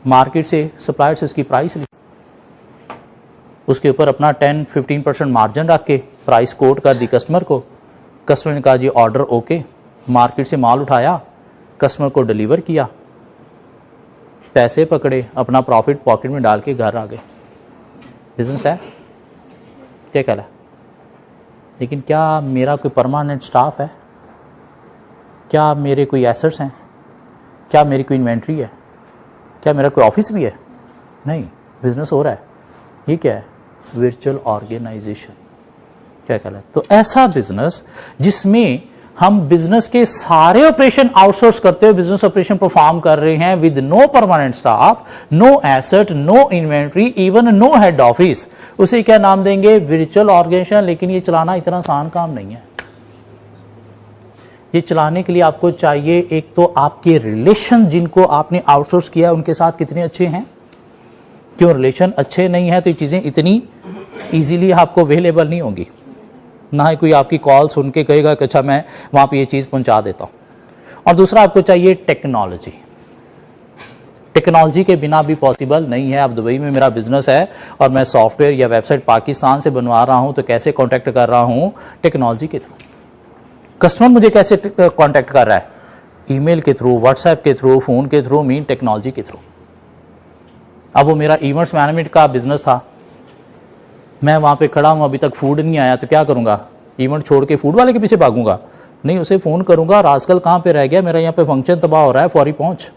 मार्केट से सप्लायर से उसकी प्राइस ली, उसके ऊपर अपना 10-15% मार्जिन रख के प्राइस कोट कर दी कस्टमर को। कस्टमर ने कहा जी ऑर्डर ओके, मार्केट से माल उठाया, कस्टमर को डिलीवर किया, पैसे पकड़े, अपना प्रॉफिट पॉकेट में डाल के घर आ गए। बिजनेस है, क्या कहला है। लेकिन क्या मेरा कोई परमानेंट स्टाफ है, क्या मेरे कोई एसेट्स हैं, क्या मेरी कोई इन्वेंट्री है, क्या मेरा कोई ऑफिस भी है, नहीं, बिजनेस हो रहा है। ये क्या है, वर्चुअल ऑर्गेनाइजेशन, क्या कहला है। तो ऐसा बिजनेस जिसमें हम बिजनेस के सारे ऑपरेशन आउटसोर्स करते हुए बिजनेस ऑपरेशन परफॉर्म कर रहे हैं with no permanent staff, no asset, no inventory, even no head office, उसे क्या नाम देंगे, वर्चुअल ऑर्गेनाइजेशन। लेकिन ये चलाना इतना आसान काम नहीं है। ये चलाने के लिए आपको चाहिए एक तो आपके रिलेशन, जिनको आपने आउटसोर्स किया उनके साथ कितने अच्छे हैं। क्यों रिलेशन अच्छे नहीं है तो ये चीजें इतनी इजीली आपको अवेलेबल नहीं होंगी। ना ही कोई आपकी कॉल सुन के कहेगा कि अच्छा मैं वहां पे ये चीज पहुंचा देता हूं। और दूसरा आपको चाहिए टेक्नोलॉजी। टेक्नोलॉजी के बिना भी पॉसिबल नहीं है। अब दुबई में मेरा बिजनेस है और मैं सॉफ्टवेयर या वेबसाइट पाकिस्तान से बनवा रहा हूं, तो कैसे कॉन्टैक्ट कर रहा हूं, टेक्नोलॉजी के थ्रू। कस्टमर मुझे कैसे कॉन्टैक्ट कर रहा है, ईमेल के थ्रू, व्हाट्सएप के थ्रू, फोन के थ्रू, मीन टेक्नोलॉजी के थ्रू। अब वो मेरा इवेंट्स मैनेजमेंट का बिजनेस था, मैं वहां पे खड़ा हूं, अभी तक फूड नहीं आया, तो क्या करूंगा, इवेंट छोड़ के फूड वाले के पीछे भागूंगा, नहीं, उसे फोन करूंगा, और आजकल कहां पे रह गया, मेरा यहाँ पे फंक्शन तबाह हो रहा है, फौरी पहुंच।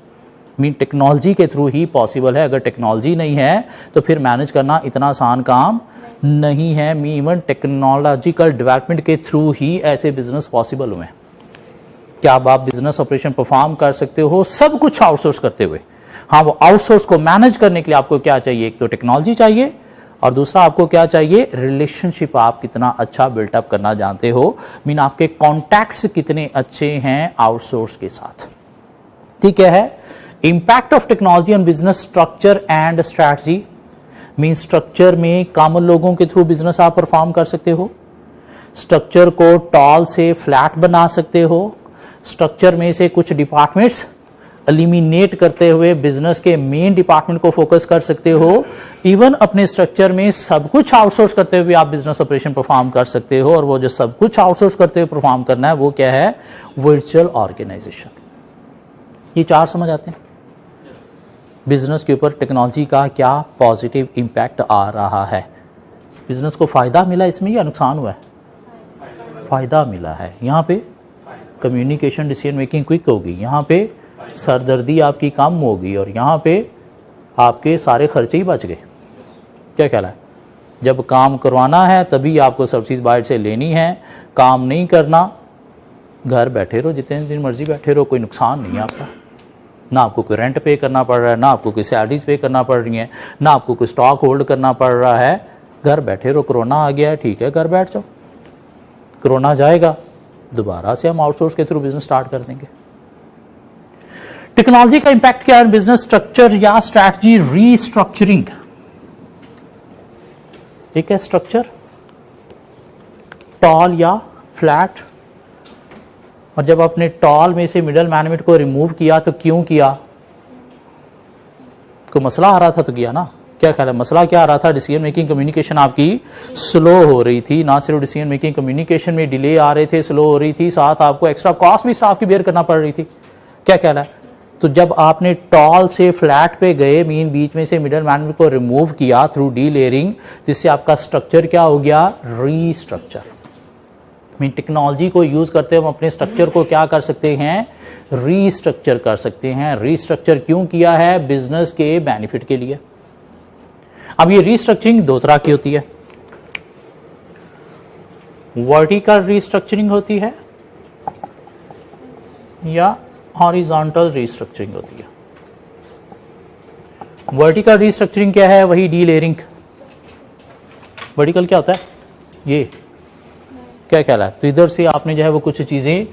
मीन टेक्नोलॉजी के थ्रू ही पॉसिबल है। अगर टेक्नोलॉजी नहीं है तो फिर मैनेज करना इतना आसान काम नहीं है। मी इवन टेक्नोलॉजिकल डेवलपमेंट के थ्रू ही ऐसे बिजनेस पॉसिबल हुए। क्या आप बिजनेस ऑपरेशन परफॉर्म कर सकते हो सब कुछ आउटसोर्स करते हुए। हाँ, वो आउटसोर्स को मैनेज करने के लिए आपको क्या चाहिए, एक तो टेक्नोलॉजी चाहिए और दूसरा आपको क्या चाहिए, रिलेशनशिप आप कितना अच्छा बिल्टअप करना जानते हो। मीन आपके कॉन्टैक्ट्स कितने अच्छे हैं आउटसोर्स के साथ। ठीक है। Impact of technology on business structure and strategy. Mean structure में कॉमन लोगों के थ्रू बिजनेस आप परफॉर्म कर सकते हो। स्ट्रक्चर को टॉल से फ्लैट बना सकते हो। स्ट्रक्चर में से कुछ डिपार्टमेंट्स एलिमिनेट करते हुए बिजनेस के मेन डिपार्टमेंट को फोकस कर सकते हो। इवन अपने स्ट्रक्चर में सब कुछ आउटसोर्स करते हुए आप बिजनेस ऑपरेशन परफॉर्म कर सकते हो। और वो जो सब कुछ आउटसोर्स करते हुए परफॉर्म करना है वो क्या है, वर्चुअल ऑर्गेनाइजेशन। ये चार समझ आते हैं। बिजनेस के ऊपर टेक्नोलॉजी का क्या पॉजिटिव इम्पैक्ट आ रहा है। बिजनेस को फ़ायदा मिला इसमें या नुकसान हुआ है? फ़ायदा मिला है। यहाँ पे कम्युनिकेशन डिसीजन मेकिंग क्विक होगी, यहाँ पे सरदर्दी आपकी कम होगी और यहाँ पे आपके सारे खर्चे ही बच गए। क्या ख्याल है? जब काम करवाना है तभी आपको सब्सिडी बाहर से लेनी है, काम नहीं करना घर बैठे रहो, जितने दिन मर्जी बैठे रहो, कोई नुकसान नहीं है आपका। ना आपको कोई रेंट पे करना पड़ रहा है, ना आपको कोई सैलरीज पे करना पड़ रही है, ना आपको कोई स्टॉक होल्ड करना पड़ रहा है। घर बैठे रहो। कोरोना आ गया है, ठीक है, घर बैठ जाओ, कोरोना जाएगा, दोबारा से हम आउटसोर्स के थ्रू बिजनेस स्टार्ट कर देंगे। टेक्नोलॉजी का इंपैक्ट क्या है? बिजनेस स्ट्रक्चर या स्ट्रैटेजी रीस्ट्रक्चरिंग। एक है स्ट्रक्चर, टॉल या फ्लैट, और जब आपने टॉल में से मिडल मैनेजमेंट को रिमूव किया तो क्यों किया? कोई मसला आ रहा था तो किया ना। क्या ख्याल है, मसला क्या आ रहा था? डिसीजन मेकिंग कम्युनिकेशन आपकी स्लो हो रही थी। ना सिर्फ डिसीजन मेकिंग कम्युनिकेशन में डिले आ रहे थे, स्लो हो रही थी, साथ आपको एक्स्ट्रा कॉस्ट भी स्टाफ की बेयर करना पड़ रही थी। क्या ख्याल है? तो जब आपने टॉल से फ्लैट पे गए, मीन बीच में से मिडल मैनेजमेंट को रिमूव किया थ्रू डी लेयरिंग, जिससे आपका स्ट्रक्चर क्या हो गया? रीस्ट्रक्चर। मीन टेक्नोलॉजी को यूज करते हम अपने स्ट्रक्चर को क्या कर सकते हैं? रीस्ट्रक्चर कर सकते हैं। रीस्ट्रक्चर क्यों किया है? बिजनेस के बेनिफिट के लिए। अब ये रीस्ट्रक्चरिंग दो तरह की होती है, वर्टिकल रीस्ट्रक्चरिंग होती है या हॉरिजॉन्टल रीस्ट्रक्चरिंग होती है। वर्टिकल रीस्ट्रक्चरिंग क्या है? वही डी लेयरिंग। वर्टिकल क्या होता है? ये क्या ख्याल है? तो इधर से आपने जो है वो कुछ चीजें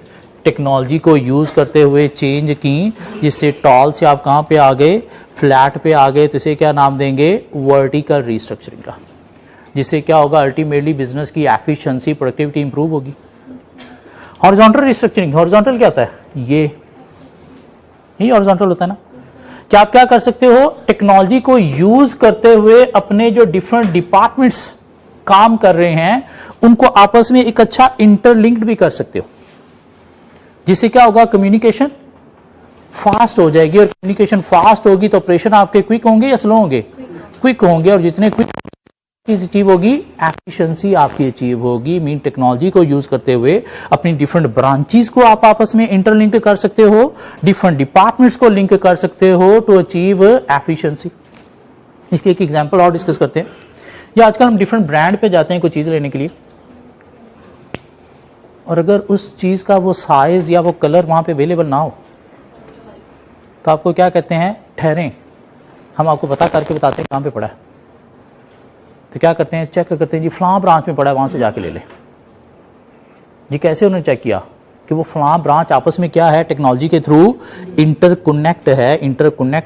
टेक्नोलॉजी को यूज करते हुए चेंज की, जिससे टॉल से आप कहां पे आ गए? फ्लैट पे आ गए। तो इसे क्या नाम देंगे? वर्टिकल रीस्ट्रक्चरिंग का। जिससे क्या होगा? अल्टीमेटली बिजनेस की एफिशिएंसी, प्रोडक्टिविटी इंप्रूव होगी। हॉरिजॉन्टल रीस्ट्रक्चरिंग, हॉरिजॉन्टल क्या होता है? ये हॉरिजॉन्टल होता है ना। क्या आप क्या कर सकते हो? टेक्नोलॉजी को यूज करते हुए अपने जो डिफरेंट डिपार्टमेंट्स काम कर रहे हैं उनको आपस में एक अच्छा इंटरलिंक्ड भी कर सकते हो, जिससे क्या होगा? कम्युनिकेशन फास्ट हो जाएगी, और कम्युनिकेशन फास्ट होगी तो ऑपरेशन आपके क्विक होंगे या स्लो होंगे? क्विक होंगे, और जितने क्विक अचीव होगी, एफिशिएंसी आपकी अचीव होगी। मीन टेक्नोलॉजी को यूज करते हुए अपनी डिफरेंट ब्रांचेस को आप आपस में इंटरलिंक कर सकते हो, डिफरेंट डिपार्टमेंट्स को लिंक कर सकते हो टू अचीव एफिशिएंसी। इसके एक एग्जांपल और डिस्कस करते हैं। या आजकल हम डिफरेंट ब्रांड पे जाते हैं कोई चीज लेने के लिए, और अगर उस चीज का वो साइज या वो कलर वहां पे अवेलेबल ना हो तो आपको क्या कहते हैं? ठहरें, हम आपको पता करके बताते हैं कहां पे पड़ा है। तो क्या करते हैं? चेक करते हैं, जी फलां ब्रांच में पड़ा है, वहां से जाके ले ले। ये कैसे उन्होंने चेक किया कि वो फलां ब्रांच आपस में क्या है? टेक्नोलॉजी के थ्रू इंटरकनेक्ट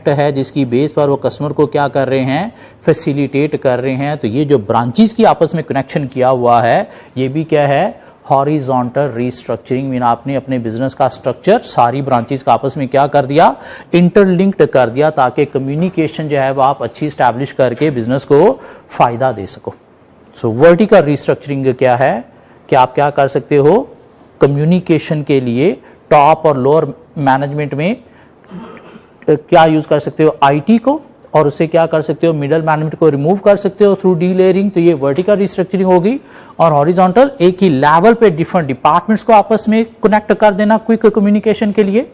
है, जिसकी बेस पर वो कस्टमर को क्या कर रहे हैं? फैसिलिटेट कर रहे हैं। तो ये जो ब्रांचेस की आपस में कनेक्शन किया हुआ है, ये भी क्या है? Horizontal restructuring. मीन आपने अपने बिजनेस का स्ट्रक्चर सारी ब्रांचेस का आपस में क्या कर दिया? इंटरलिंक्ड कर दिया, ताकि कम्युनिकेशन जो है वो आप अच्छी स्टैब्लिश करके बिजनेस को फायदा दे सको। सो वर्टिकल रीस्ट्रक्चरिंग क्या है कि आप क्या कर सकते हो? कम्युनिकेशन के लिए टॉप और लोअर मैनेजमेंट में क्या यूज कर सकते हो? आईटी को, और उससे क्या कर सकते हो? मिडल मैनेजमेंट को रिमूव कर सकते हो थ्रू डी लेयरिंग। तो ये वर्टिकल रिस्ट्रक्चरिंग होगी। और हॉरिजॉन्टल, एक ही लेवल पे डिफरेंट डिपार्टमेंट्स को आपस में कनेक्ट कर देना क्विक कम्युनिकेशन के लिए,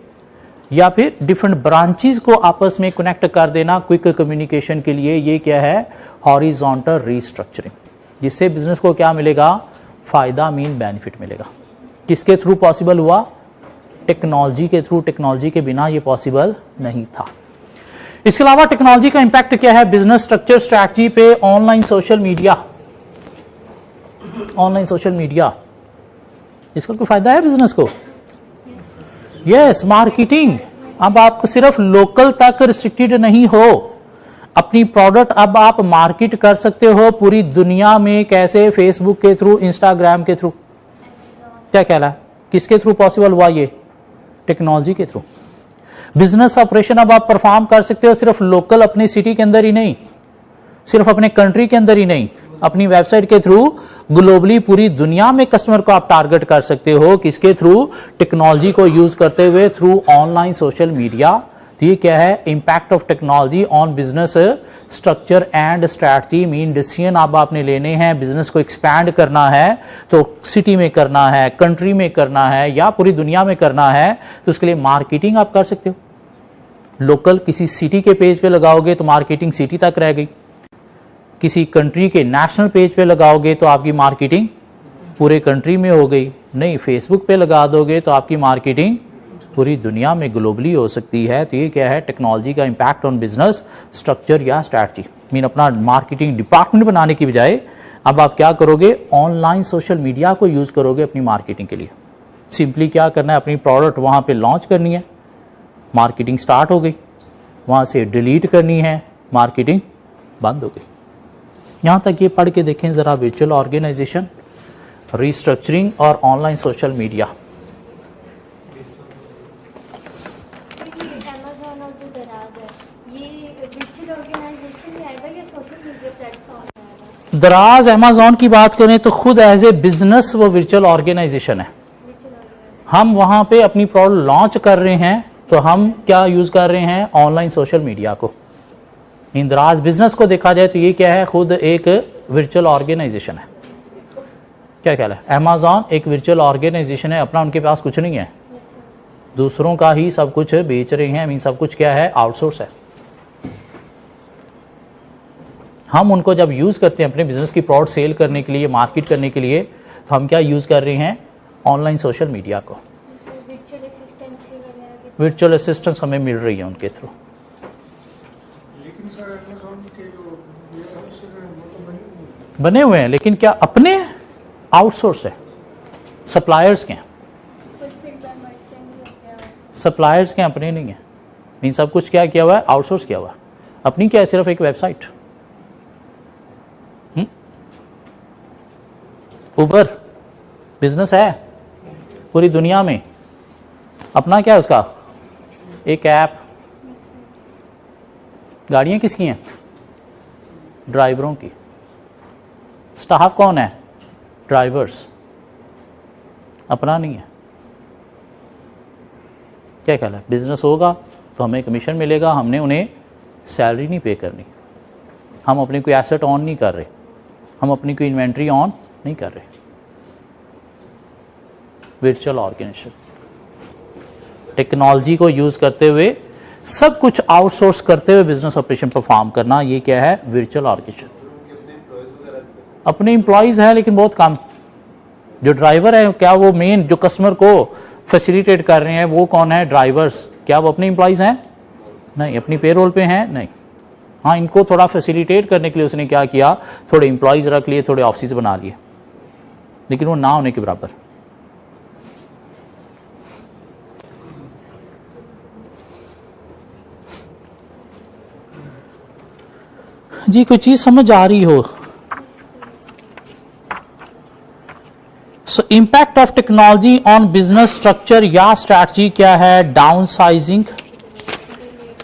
या फिर डिफरेंट ब्रांचेस को आपस में कनेक्ट कर देना क्विक कम्युनिकेशन के लिए। ये क्या है? Horizontal restructuring. जिससे बिजनेस को क्या मिलेगा? फायदा, मीन बेनिफिट मिलेगा। किसके थ्रू पॉसिबल हुआ? टेक्नोलॉजी के थ्रू। टेक्नोलॉजी के बिना ये पॉसिबल नहीं था। इसके अलावा टेक्नोलॉजी का इंपैक्ट क्या है बिजनेस स्ट्रक्चर स्ट्रैटेजी पे? Online social media. Online social media, इसका कोई फायदा है बिजनेस को? Yes, marketing. अब आप सिर्फ लोकल तक रिस्ट्रिक्टेड नहीं हो, अपनी प्रोडक्ट अब आप मार्केट कर सकते हो पूरी दुनिया में। कैसे? फेसबुक के थ्रू, इंस्टाग्राम के थ्रू। क्या ख्याल है? किसके थ्रू पॉसिबल हुआ? ये टेक्नोलॉजी के थ्रू। बिजनेस ऑपरेशन अब आप परफॉर्म कर सकते हो सिर्फ लोकल, अपनी सिटी के अंदर ही नहीं, सिर्फ अपने कंट्री के अंदर ही नहीं, अपनी वेबसाइट के थ्रू ग्लोबली पूरी दुनिया में कस्टमर को आप टारगेट कर सकते हो। किसके थ्रू? टेक्नोलॉजी को यूज करते हुए, थ्रू ऑनलाइन सोशल मीडिया। तो ये क्या है, impact of technology on business structure and strategy. Mean decision अब आपने लेने हैं, बिजनेस को एक्सपैंड करना है तो सिटी में करना है, कंट्री में करना है या पूरी दुनिया में करना है, तो उसके लिए मार्केटिंग आप कर सकते हो। लोकल किसी सिटी के पेज पे लगाओगे तो मार्केटिंग सिटी तक रह गई, किसी कंट्री के नेशनल पेज पे लगाओगे तो आपकी मार्केटिंग पूरे कंट्री में हो गई। नहीं, फेसबुक पे लगा दोगे तो आपकी मार्केटिंग पूरी दुनिया में ग्लोबली हो सकती है। तो ये क्या है, टेक्नोलॉजी का इम्पैक्ट ऑन बिजनेस स्ट्रक्चर या स्ट्रैटेजी। मीन अपना मार्केटिंग डिपार्टमेंट बनाने की बजाय अब आप क्या करोगे, ऑनलाइन सोशल मीडिया को यूज करोगे अपनी मार्केटिंग के लिए। सिंपली क्या करना है, अपनी प्रोडक्ट वहां पे लॉन्च करनी है, मार्केटिंग स्टार्ट हो गई, वहां से डिलीट करनी है, मार्केटिंग बंद हो गई। यहां तक ये पढ़ के देखें जरा, वर्चुअल ऑर्गेनाइजेशन, रीस्ट्रक्चरिंग और ऑनलाइन सोशल मीडिया। दराज अमेज़न की बात करें तो खुद एज ए बिजनेस वो वर्चुअल ऑर्गेनाइजेशन है। हम वहां पे अपनी प्रोडक्ट लॉन्च कर रहे हैं तो हम क्या यूज कर रहे हैं, ऑनलाइन सोशल मीडिया को। इंदराज बिजनेस को देखा जाए तो ये क्या है, खुद एक वर्चुअल ऑर्गेनाइजेशन है। क्या ख्याल है, अमेज़न एक वर्चुअल ऑर्गेनाइजेशन है, अपना उनके पास कुछ नहीं है, दूसरों का ही सब कुछ बेच रहे हैं। मीन सब कुछ क्या है, आउटसोर्स है। हम उनको जब यूज करते हैं अपने बिजनेस की प्रोडक्ट सेल करने के लिए, मार्केट करने के लिए, तो हम क्या यूज कर रहे हैं, ऑनलाइन सोशल मीडिया को। वर्चुअल असिस्टेंस हमें मिल रही है उनके थ्रू। लेकिन सर अमेज़न के जो वेयरहाउस हैं वो तो बने हुए हैं, लेकिन क्या अपने, आउटसोर्स है, सप्लायर्स के हैं, सप्लायर्स के अपने नहीं है। मीन सब कुछ क्या किया हुआ है, आउटसोर्स किया हुआ है। अपनी क्या है, सिर्फ एक वेबसाइट। उबर बिजनेस है पूरी दुनिया में, अपना क्या है उसका, एक ऐप। गाड़ियां किसकी हैं, ड्राइवरों की। स्टाफ कौन है, ड्राइवर्स, अपना नहीं है। क्या ख्याल है, बिजनेस होगा तो हमें कमीशन मिलेगा, हमने उन्हें सैलरी नहीं पे करनी, हम अपनी कोई एसेट ऑन नहीं कर रहे, हम अपनी कोई इन्वेंट्री ऑन नहीं कर रहे। वर्चुअल ऑर्गेनाइजेशन, टेक्नोलॉजी को यूज करते हुए सब कुछ आउटसोर्स करते हुए बिजनेस ऑपरेशन परफॉर्म करना, ये क्या है, वर्चुअल ऑर्गेनाइजेशन। अपने एम्प्लॉइज है लेकिन बहुत कम। जो ड्राइवर है, क्या वो मेन जो कस्टमर को फैसिलिटेट कर रहे हैं वो कौन है, ड्राइवर्स। क्या वो अपने एम्प्लॉइज हैं, नहीं। अपनी पेरोल पे हैं, नहीं। हाँ, इनको थोड़ा फैसिलिटेट करने के लिए उसने क्या किया, थोड़े एम्प्लॉइज रख लिए, थोड़े ऑफिस बना लिए, लेकिन वो ना होने के बराबर। जी कोई चीज समझ आ रही हो। सो impact of technology on business structure या स्ट्रैटेजी क्या है, downsizing,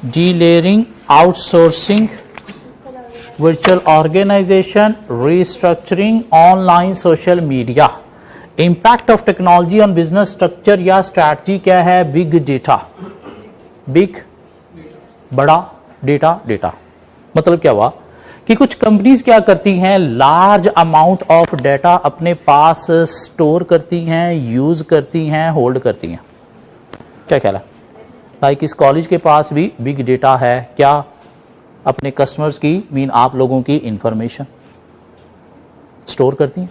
delayering, outsourcing, virtual organisation, restructuring, online social media. Impact of technology on business structure या स्ट्रैटेजी क्या है, बिग डेटा। बिग, बड़ा, डेटा, डेटा मतलब क्या हुआ कि कुछ कंपनीज क्या करती हैं, लार्ज अमाउंट ऑफ डाटा अपने पास स्टोर करती हैं, यूज करती हैं, होल्ड करती हैं। क्या ख्याल है, लाइक इस कॉलेज के पास भी बिग डेटा है, क्या, अपने कस्टमर्स की, मीन आप लोगों की इंफॉर्मेशन स्टोर करती हैं,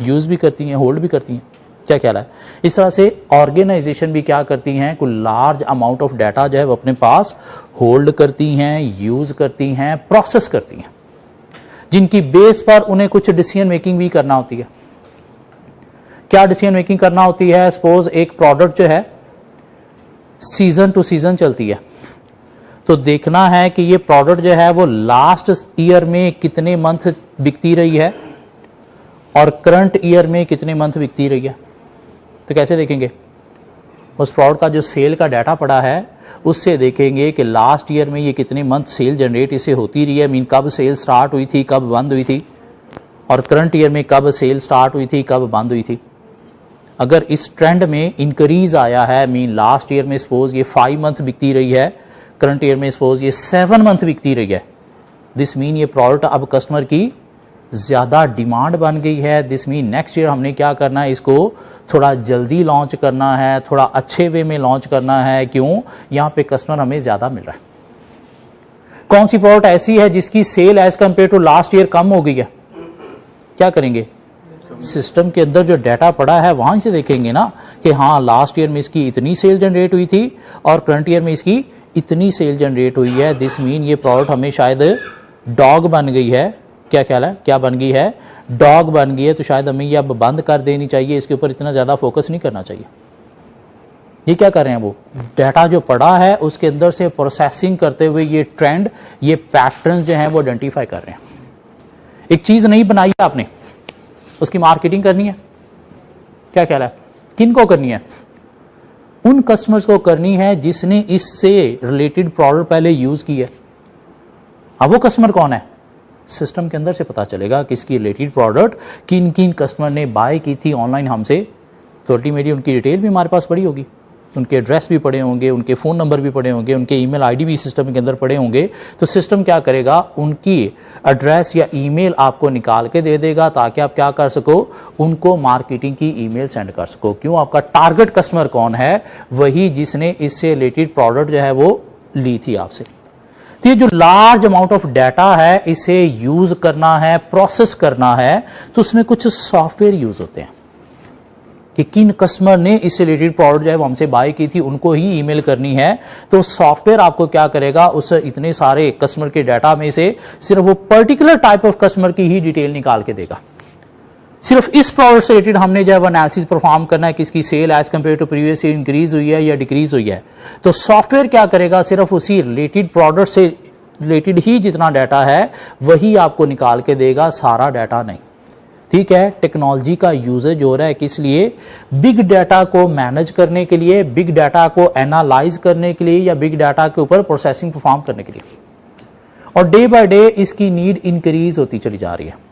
यूज भी करती हैं, होल्ड भी करती हैं। क्या ख्याल है, इस तरह से ऑर्गेनाइजेशन भी क्या करती हैं, कोई लार्ज अमाउंट ऑफ डाटा जो है वो अपने पास होल्ड करती हैं, यूज करती हैं, प्रोसेस करती हैं, जिनकी बेस पर उन्हें कुछ डिसीजन मेकिंग भी करना होती है। क्या डिसीजन मेकिंग करना होती है, सपोज एक प्रोडक्ट जो है सीजन टू सीजन चलती है, तो देखना है कि ये प्रोडक्ट जो है वो लास्ट ईयर में कितने मंथ बिकती रही है और करंट ईयर में कितने मंथ बिकती रही है। तो कैसे देखेंगे, उस प्रोडक्ट का जो सेल का डाटा पड़ा है उससे देखेंगे कि लास्ट ईयर में ये कितने मंथ सेल जनरेट इसे होती रही है, मीन कब सेल स्टार्ट हुई थी, कब बंद हुई थी, और करंट ईयर में कब सेल स्टार्ट हुई थी, कब बंद हुई थी। अगर इस ट्रेंड में इंक्रीज आया है, मीन लास्ट ईयर में सपोज ये 5 मंथ बिकती रही है करंट ईयर में सपोज ये 7 मंथ बिकती रही है, दिस मीन ये प्रोडक्ट अब कस्टमर की ज़्यादा डिमांड बन गई है। दिस मीन नेक्स्ट ईयर हमने क्या करना है, इसको थोड़ा जल्दी लॉन्च करना है, थोड़ा अच्छे वे में लॉन्च करना है। क्यों? यहाँ पे कस्टमर हमें ज़्यादा मिल रहा है। कौन सी प्रोडक्ट ऐसी है जिसकी sale as compare to last year कम हो गई है? क्या करेंगे? सिस्टम के अंदर जो डाटा पड़ा है वहां से देखेंगे ना कि हाँ लास्ट ईयर में इसकी इतनी सेल जनरेट हुई थी और करंट ईयर में इसकी इतनी सेल जनरेट हुई है। दिस मीन ये प्रोडक्ट हमें शायद डॉग बन गई है। क्या ख्याल है, क्या बन गई है? डॉग बन गई है। तो शायद हमें ये अब बंद कर देनी चाहिए, इसके ऊपर इतना ज़्यादा फोकस नहीं करना चाहिए। ये क्या कर रहे हैं, वो डाटा जो पड़ा है उसके अंदर से प्रोसेसिंग करते हुए ये ट्रेंड, ये पैटर्न जो है वो आइडेंटिफाई कर रहे हैं। एक चीज़ नहीं बनाई है आपने, उसकी मार्केटिंग करनी है। क्या ख्याल है, किन को करनी है? उन कस्टमर्स को करनी है जिसने इससे रिलेटेड प्रोडक्ट पहले यूज की है। अब वो कस्टमर कौन है? सिस्टम के अंदर से पता चलेगा कि इसकी रिलेटेड प्रोडक्ट किन किन कस्टमर ने बाय की थी ऑनलाइन हमसे। तो अल्टीमेटली उनकी डिटेल भी हमारे पास पड़ी होगी, उनके एड्रेस भी पड़े होंगे, उनके फ़ोन नंबर भी पड़े होंगे, उनके ईमेल आईडी भी सिस्टम के अंदर पड़े होंगे। तो सिस्टम क्या करेगा, उनकी एड्रेस या ईमेल आपको निकाल के दे देगा ताकि आप क्या कर सको, उनको मार्केटिंग की ईमेल सेंड कर सको। क्यों? आपका टारगेट कस्टमर कौन है? वही जिसने इससे रिलेटेड प्रोडक्ट जो है वो ली थी आपसे। तो ये जो लार्ज अमाउंट ऑफ डाटा है, इसे यूज करना है, प्रोसेस करना है, तो उसमें कुछ सॉफ्टवेयर यूज होते हैं कि किन कस्टमर ने इससे रिलेटेड प्रोडक्ट जो है वो हमसे बाय की थी उनको ही ईमेल करनी है। तो सॉफ्टवेयर आपको क्या करेगा, उस इतने सारे कस्टमर के डाटा में से सिर्फ वो पर्टिकुलर टाइप ऑफ कस्टमर की ही डिटेल निकाल के देगा। सिर्फ इस प्रोडक्ट से रिलेटेड हमने जो है वो एनालिसिस परफॉर्म करना है कि इसकी sale as compare to previous year increase हुई है या डिक्रीज हुई है। तो सॉफ्टवेयर क्या करेगा, सिर्फ उसी रिलेटेड प्रोडक्ट से रिलेटेड ही जितना डाटा है वही आपको निकाल के देगा, सारा डाटा नहीं। ठीक है, टेक्नोलॉजी का यूजेज हो रहा है किस लिए? बिग डाटा को मैनेज करने के लिए, बिग डाटा को एनालाइज करने के लिए, या बिग डाटा के ऊपर प्रोसेसिंग परफॉर्म करने के लिए। और डे बाय डे इसकी नीड इंक्रीज होती चली जा रही है।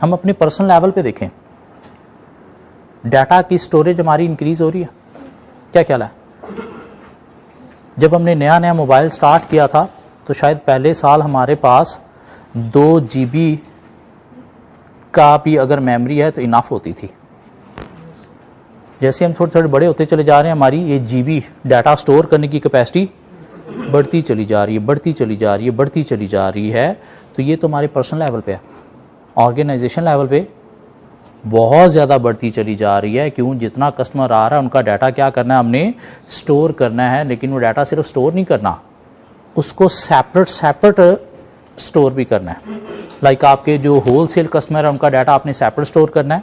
हम अपने पर्सनल लेवल पे देखें, डाटा की स्टोरेज हमारी इंक्रीज हो रही है। क्या ख्याल है? जब हमने नया नया मोबाइल स्टार्ट किया था तो शायद पहले साल हमारे पास 2 GB का भी अगर मेमोरी है तो इनफ होती थी। जैसे हम थोड़े थोड़े बड़े होते चले जा रहे हैं, हमारी ये GB डाटा स्टोर करने की कैपेसिटी बढ़ती चली जा रही है, बढ़ती चली जा रही है, बढ़ती चली जा रही है। तो ये तो हमारे पर्सनल लेवल पे है, ऑर्गेनाइजेशन लेवल पे बहुत ज़्यादा बढ़ती चली जा रही है। क्यों? जितना कस्टमर आ रहा है उनका डाटा क्या करना है, हमने स्टोर करना है। लेकिन वो डाटा सिर्फ स्टोर नहीं करना, उसको सेपरेट स्टोर भी करना है। लाइक आपके जो होलसेल कस्टमर है उनका डाटा आपने सेपरेट स्टोर करना है,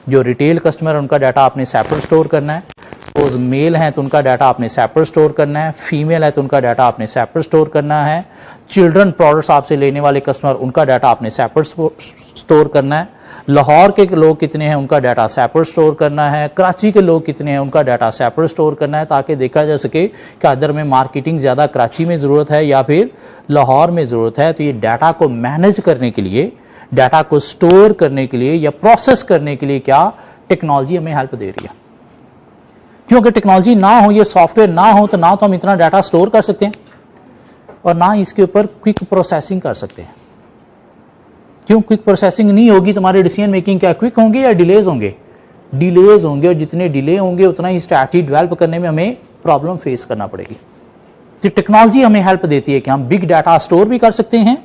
जो रिटेल कस्टमर है उनका डाटा आपने सेपरेट स्टोर करना है। सपोज मेल है तो उनका डाटा आपने सेपरेट स्टोर करना है, फीमेल है तो उनका डाटा आपने सेपरेट स्टोर करना है, चिल्ड्रन प्रोडक्ट्स आपसे लेने वाले कस्टमर उनका डाटा आपने सेपरेट स्टोर करना है, लाहौर के लोग कितने हैं उनका डाटा सेपरेट स्टोर करना है, कराची के लोग कितने हैं उनका डाटा सेपरेट स्टोर करना है, ताकि देखा जा सके कि अदर में मार्केटिंग ज़्यादा कराची में ज़रूरत है या फिर लाहौर में ज़रूरत है। तो ये डाटा को मैनेज करने के लिए, डाटा को स्टोर करने के लिए या प्रोसेस करने के लिए क्या टेक्नोलॉजी हमें हेल्प दे रही है। क्योंकि टेक्नोलॉजी ना हो, ये सॉफ्टवेयर ना हो, तो ना तो हम इतना डाटा स्टोर कर सकते हैं और ना इसके ऊपर क्विक प्रोसेसिंग कर सकते हैं। क्यों? क्विक प्रोसेसिंग नहीं होगी तो हमारे डिसीजन मेकिंग क्या क्विक होंगे या डिलेज होंगे? डिलेज होंगे, और जितने डिले होंगे उतना ही स्ट्रैटेजी डेवलप करने में हमें प्रॉब्लम फेस करना पड़ेगी। तो टेक्नोलॉजी हमें हेल्प देती है कि हम बिग डाटा स्टोर भी कर सकते हैं,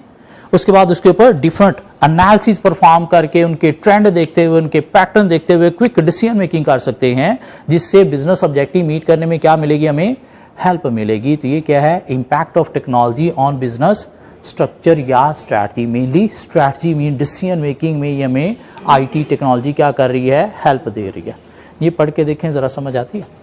उसके बाद उसके ऊपर डिफरेंट एनालिसिस परफॉर्म करके उनके ट्रेंड देखते हुए, उनके पैटर्न देखते हुए क्विक डिसीजन मेकिंग कर सकते हैं, जिससे बिजनेस ऑब्जेक्टिव मीट करने में क्या मिलेगी, हमें हेल्प मिलेगी। तो ये क्या है, impact of technology on business structure या strategy. Mainly strategy mean decision making में ये हमें IT टेक्नोलॉजी क्या कर रही है, हेल्प दे रही है। ये पढ़ के देखें, जरा समझ आती है।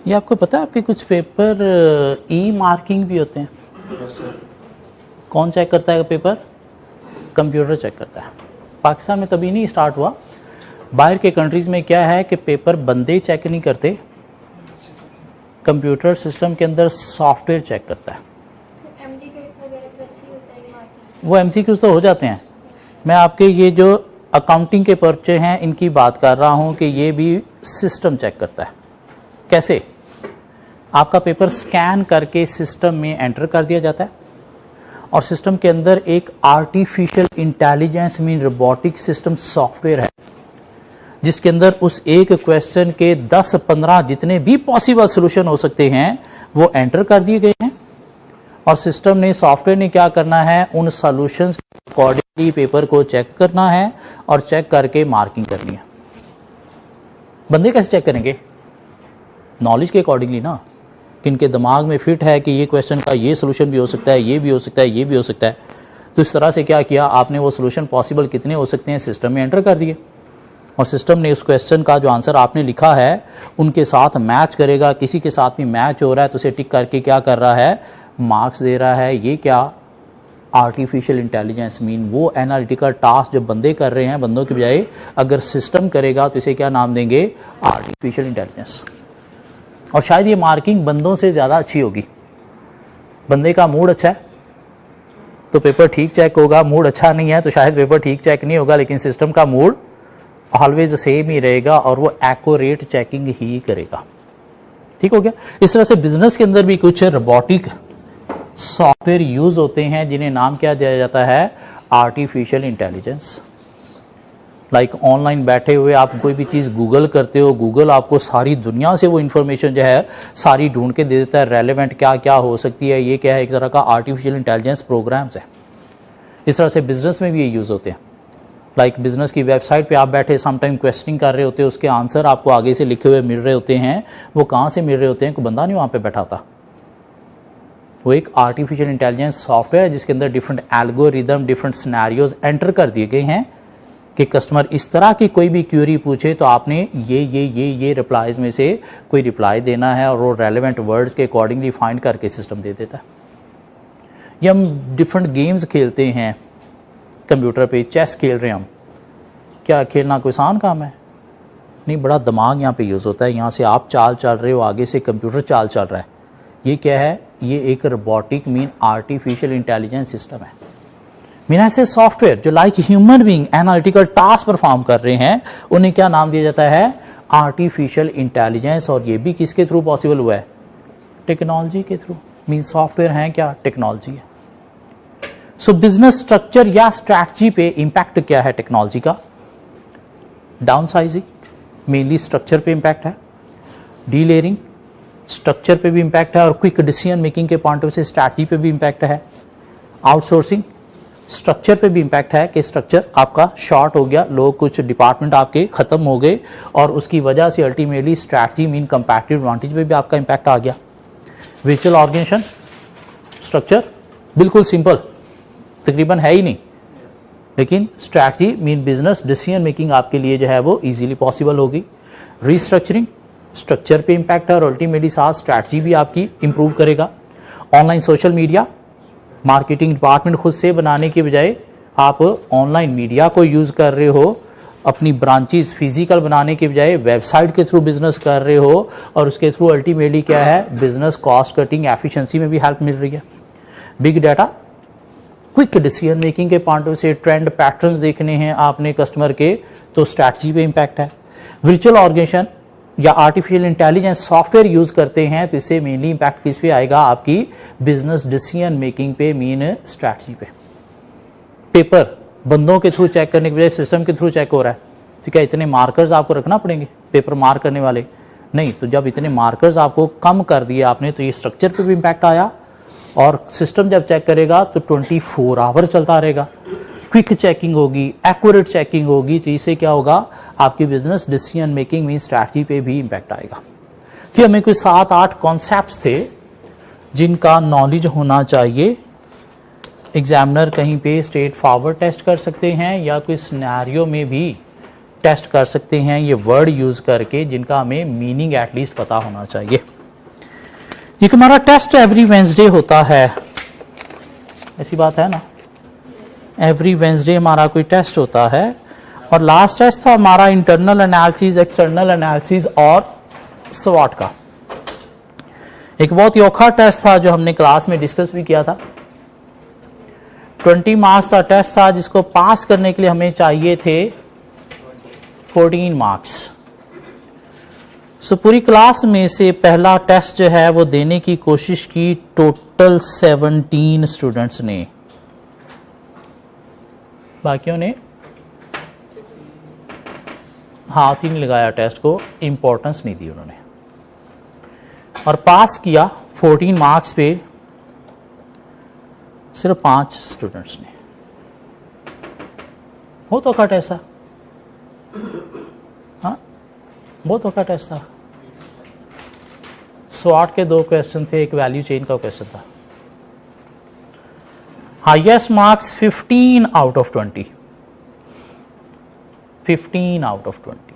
ये आपको पता है आपके कुछ पेपर ई मार्किंग भी होते हैं? कौन चेक करता है पेपर? कंप्यूटर चेक करता है। पाकिस्तान में तभी नहीं स्टार्ट हुआ, बाहर के कंट्रीज़ में क्या है कि पेपर बंदे चेक नहीं करते, कंप्यूटर सिस्टम के अंदर सॉफ्टवेयर चेक करता है। वो MCQs तो हो जाते हैं। मैं आपके ये जो अकाउंटिंग के पर्चे हैं इनकी बात कर रहा हूं कि ये भी सिस्टम चेक करता है। कैसे? आपका पेपर स्कैन करके सिस्टम में एंटर कर दिया जाता है और सिस्टम के अंदर एक artificial intelligence mean robotic system software है जिसके अंदर उस एक क्वेश्चन के 10-15 जितने भी पॉसिबल सोल्यूशन हो सकते हैं वो एंटर कर दिए गए हैं और सिस्टम ने, सॉफ्टवेयर ने क्या करना है, उन सॉल्यूशंस के अकॉर्डिंगली पेपर को चेक करना है और चेक करके मार्किंग करनी है। बंदे कैसे चेक करेंगे? नॉलेज के अकॉर्डिंगली ना, कि इनके दिमाग में फिट है कि ये क्वेश्चन का ये सोल्यूशन भी हो सकता है, ये भी हो सकता है, ये भी हो सकता है। तो इस तरह से क्या किया आपने, वो सोल्यूशन पॉसिबल कितने हो सकते हैं सिस्टम में एंटर कर दिए और सिस्टम ने उस क्वेश्चन का जो आंसर आपने लिखा है उनके साथ मैच करेगा। किसी के साथ भी मैच हो रहा है तो उसे टिक करके क्या कर रहा है, मार्क्स दे रहा है। ये क्या आर्टिफिशियल इंटेलिजेंस मीन वो एनालिटिकल टास्क जो बंदे कर रहे हैं, बंदों के बजाय अगर सिस्टम करेगा तो इसे क्या नाम देंगे, आर्टिफिशियल इंटेलिजेंस। और शायद ये मार्किंग बंदों से ज़्यादा अच्छी होगी। बंदे का मूड अच्छा है तो पेपर ठीक चेक होगा, मूड अच्छा नहीं है तो शायद पेपर ठीक चेक नहीं होगा, लेकिन सिस्टम का मूड ऑलवेज सेम ही रहेगा और वो एक्यूरेट चेकिंग ही करेगा। ठीक हो गया। इस तरह से बिजनेस के अंदर भी कुछ रोबोटिक सॉफ्टवेयर यूज होते हैं जिन्हें नाम क्या दिया जाता है, आर्टिफिशियल इंटेलिजेंस। लाइक ऑनलाइन बैठे हुए आप कोई भी चीज़ गूगल करते हो, गूगल आपको सारी दुनिया से वो इन्फॉर्मेशन जो है सारी ढूंढ के दे देता है, रेलेवेंट क्या क्या हो सकती है। ये क्या है, एक तरह का आर्टिफिशियल इंटेलिजेंस प्रोग्राम्स है। इस तरह से बिजनेस में भी ये यूज़ होते हैं। लाइक बिजनेस की वेबसाइट पे आप बैठे समटाइम क्वेश्चनिंग कर रहे होते हो, उसके आंसर आपको आगे से लिखे हुए मिल रहे होते हैं। वो कहाँ से मिल रहे होते हैं, कोई बंदा नहीं वहाँ पे बैठा था। वो एक आर्टिफिशियल इंटेलिजेंस सॉफ्टवेयर है जिसके अंदर different algorithm, different scenarios enter कर दिए गए हैं कि कस्टमर इस तरह की कोई भी क्वेरी पूछे तो आपने ये रिप्लाईज में से कोई रिप्लाई देना है और वो रेलेवेंट वर्ड्स के अकॉर्डिंगली फाइंड करके सिस्टम दे देता है। ये हम डिफरेंट गेम्स खेलते हैं कंप्यूटर पे, चेस खेल रहे हैं हम, क्या खेलना कोई आसान काम है? नहीं, बड़ा दिमाग यहाँ पे यूज़ होता है। यहाँ से आप चाल चल रहे हो, आगे से कंप्यूटर चाल चल रहा है। ये क्या है, ये एक robotic mean artificial intelligence system है। मीन ऐसे सॉफ्टवेयर जो like human being analytical task perform कर रहे हैं उन्हें क्या नाम दिया जाता है, आर्टिफिशियल इंटेलिजेंस। और ये भी किसके थ्रू पॉसिबल हुआ है, टेक्नोलॉजी के थ्रू। मीन सॉफ्टवेयर है क्या, टेक्नोलॉजी है। सो बिजनेस स्ट्रक्चर या स्ट्रैटेजी पे इंपैक्ट क्या है टेक्नोलॉजी का, डाउन साइजिंग मेनली स्ट्रक्चर पे इंपैक्ट है, डीलेयरिंग स्ट्रक्चर पे भी इंपैक्ट है और क्विक डिसीजन मेकिंग के पॉइंट ऑफ से स्ट्रैटेजी पे भी इंपैक्ट है, आउटसोर्सिंग स्ट्रक्चर पे भी इंपैक्ट है कि स्ट्रक्चर आपका शॉर्ट हो गया, लोग कुछ डिपार्टमेंट आपके खत्म हो गए और उसकी वजह से ultimately strategy mean comparative advantage पे भी आपका इंपैक्ट आ गया। वर्चुअल ऑर्गेनाइजेशन स्ट्रक्चर बिल्कुल सिंपल तकरीबन है ही नहीं, लेकिन strategy mean business decision making आपके लिए जो है वो इजीली पॉसिबल होगी। रीस्ट्रक्चरिंग स्ट्रक्चर पे इंपैक्ट है और अल्टीमेटली साथ स्ट्रैटेजी भी आपकी इंप्रूव करेगा। Online social media marketing department खुद से बनाने के बजाय आप ऑनलाइन मीडिया को यूज़ कर रहे हो, अपनी ब्रांचेस फिजिकल बनाने के बजाय वेबसाइट के थ्रू बिजनेस कर रहे हो और उसके थ्रू अल्टीमेटली क्या है, बिजनेस कॉस्ट कटिंग एफिशिएंसी में भी हेल्प मिल रही है। Big data quick decision making के पॉइंट से ट्रेंड पैटर्न्स देखने हैं आपने कस्टमर के, तो स्ट्रैटेजी पे इंपैक्ट है। वर्चुअल ऑर्गेनाइजेशन या आर्टिफिशियल इंटेलिजेंस सॉफ्टवेयर यूज करते हैं तो इससे मेनली इंपैक्ट किस पे आएगा, आपकी बिजनेस डिसीजन मेकिंग पे मीन स्ट्रैटेजी पे। पेपर बंदों के थ्रू चेक करने के बजाय सिस्टम के थ्रू चेक हो रहा है, ठीक है, इतने मार्कर्स आपको रखना पड़ेंगे पेपर मार्क करने वाले नहीं, तो जब इतने मार्कर्स आपको कम कर दिए आपने तो ये स्ट्रक्चर पे भी इंपैक्ट आया और सिस्टम जब चेक करेगा तो 24 आवर चलता रहेगा, क्विक चेकिंग होगी, एक्यूरेट चेकिंग होगी, तो इससे क्या होगा, आपकी business decision making mean strategy पे भी इंपैक्ट आएगा। फिर हमें कोई 7-8 कॉन्सेप्ट्स थे जिनका नॉलेज होना चाहिए। एग्जामिनर कहीं पे स्ट्रेट फॉरवर्ड टेस्ट कर सकते हैं या कोई सिनेरियो में भी टेस्ट कर सकते हैं ये वर्ड यूज करके, जिनका हमें मीनिंग एटलीस्ट पता होना चाहिए। एक हमारा टेस्ट एवरी वेंसडे होता है, ऐसी बात है ना, एवरी वेंसडे हमारा कोई टेस्ट होता है। और लास्ट टेस्ट था हमारा इंटरनल एनालिसिस, एक्सटर्नल एनालिसिस और स्वॉट का। एक बहुत ही औखा टेस्ट था जो हमने क्लास में डिस्कस भी किया था। 20 मार्क्स का टेस्ट था जिसको पास करने के लिए हमें चाहिए थे 14 मार्क्स। सो पूरी क्लास में से पहला टेस्ट जो है वो देने की कोशिश की टोटल 17 स्टूडेंट्स ने, बाकियों ने हाथ ही नहीं लगाया, टेस्ट को इंपॉर्टेंस नहीं दी उन्होंने। और पास किया 14 मार्क्स पे सिर्फ 5 स्टूडेंट्स ने। बहुत औखा टेस्ट था, हाँ बहुत औखा टेस्ट था। स्वॉट के 2 क्वेश्चन थे, एक वैल्यू चेन का क्वेश्चन था। Highest marks 15 out of 20, 15 out of 20,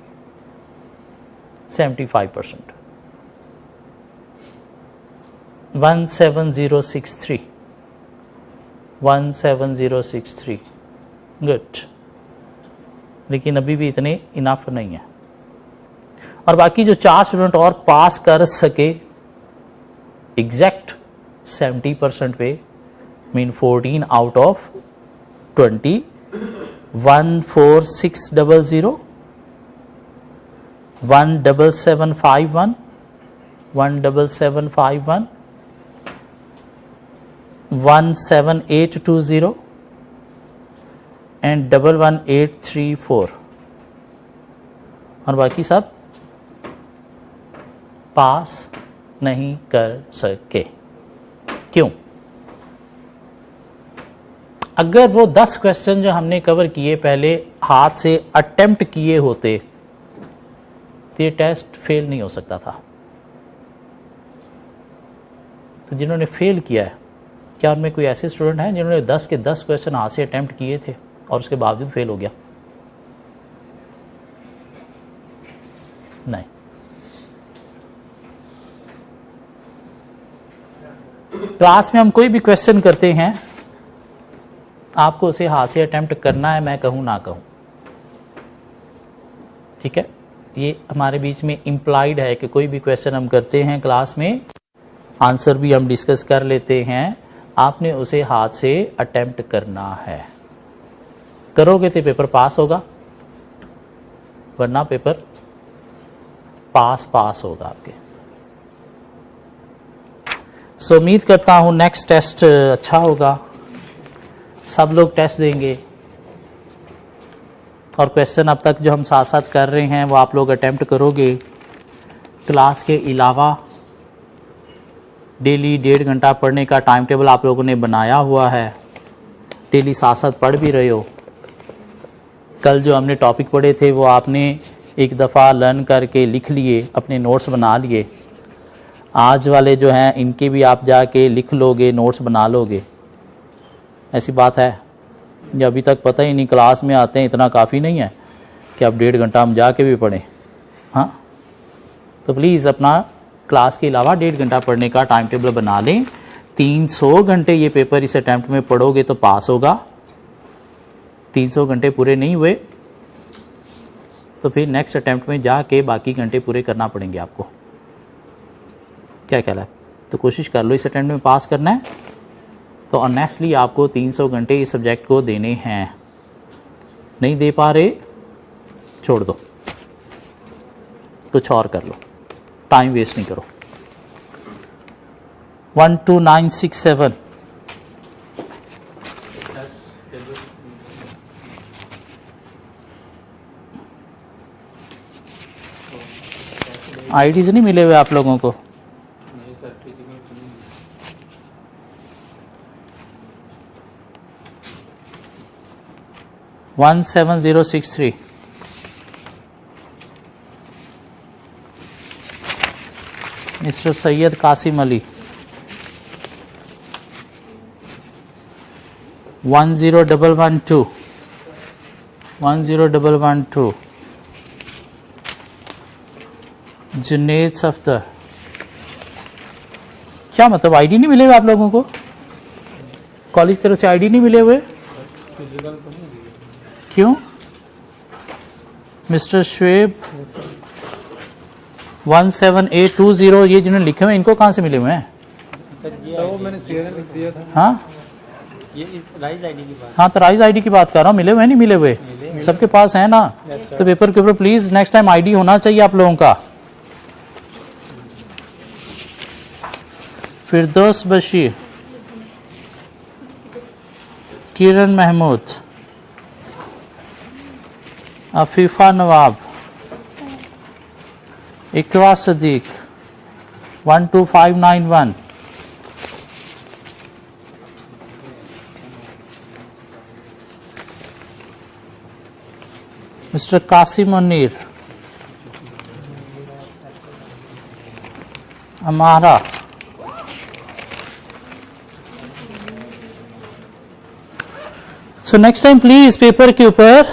75%। 17063, 17063, good. लेकिन अभी भी इतने इनफ नहीं है। और बाकी जो 4 स्टूडेंट और पास कर सके एग्जैक्ट 70% पे, मीन 14 आउट ऑफ 20, 14600, 17751, 17751, 17820 एंड 11834। और बाकी सब पास नहीं कर सके। क्यों? अगर वो 10 क्वेश्चन जो हमने कवर किए पहले हाथ से अटेम्प्ट किए होते तो ये टेस्ट फेल नहीं हो सकता था। तो जिन्होंने फेल किया है, क्या उनमें कोई ऐसे स्टूडेंट हैं जिन्होंने 10 के 10 क्वेश्चन हाथ से अटेम्प्ट किए थे और उसके बावजूद फेल हो गया? नहीं। क्लास में हम कोई भी क्वेश्चन करते हैं, आपको उसे हाथ से अटेम्प्ट करना है, मैं कहूं ना कहूं, ठीक है? ये हमारे बीच में इम्प्लाइड है कि कोई भी क्वेश्चन हम करते हैं क्लास में, आंसर भी हम डिस्कस कर लेते हैं, आपने उसे हाथ से अटेम्प्ट करना है। करोगे तो पेपर पास होगा, वरना पेपर पास होगा आपके। सो उम्मीद करता हूं नेक्स्ट टेस्ट अच्छा होगा, सब लोग टेस्ट देंगे और क्वेश्चन अब तक जो हम साथ साथ कर रहे हैं वो आप लोग अटेम्प्ट करोगे। क्लास के अलावा डेली 1.5 घंटा पढ़ने का टाइम टेबल आप लोगों ने बनाया हुआ है, डेली साथ साथ पढ़ भी रहे हो। कल जो हमने टॉपिक पढ़े थे वो आपने एक दफ़ा लर्न करके लिख लिए, अपने नोट्स बना लिए। आज वाले जो हैं इनके भी आप जाके लिख लोगे, नोट्स बना लोगे। ऐसी बात है ये अभी तक पता ही नहीं, क्लास में आते हैं इतना काफ़ी नहीं है कि अब 1.5 घंटा हम जाके भी पढ़ें। हाँ, तो प्लीज़ अपना क्लास के अलावा 1.5 घंटा पढ़ने का टाइम टेबल बना लें। 300 घंटे ये पेपर इस अटैम्प्ट में पढ़ोगे तो पास होगा। 300 घंटे पूरे नहीं हुए तो फिर नेक्स्ट अटैम्प्ट में जाके बाकी घंटे पूरे करना पड़ेंगे आपको। क्या ख्याल है? तो कोशिश कर लो इस अटैम्प्ट में पास करना है तो ऑनेस्टली आपको 300 घंटे इस सब्जेक्ट को देने हैं। नहीं दे पा रहे छोड़ दो, कुछ और कर लो, टाइम वेस्ट नहीं करो। 12967 आईडीज नहीं मिले हुए आप लोगों को? 17063 मिस्टर सैयद कासिम अली 10112 जुनेद सफदर क्या मतलब आईडी नहीं मिले हुए आप लोगों को? कॉलेज की तरफ से आईडी नहीं मिले हुए? क्यों? मिस्टर शुएब 17820 ये जिन्होंने लिखे हुए इनको कहाँ से मिले हुए हैं? वो मैंने सीरियल लिख दिया था। हाँ ये राइज आईडी की बात। हाँ, तो राइज आईडी की बात कर रहा हूँ। मिले हुए नहीं मिले हुए? सबके पास है ना? तो पेपर के ऊपर प्लीज नेक्स्ट टाइम आईडी होना चाहिए आप लोगों का। फिरदौस बशीर, किरण महमूद, अफीफा नवाब, इकरा सदीक 12591, मिस्टर कासिम मुनीर, अमारा, so next time please paper के ऊपर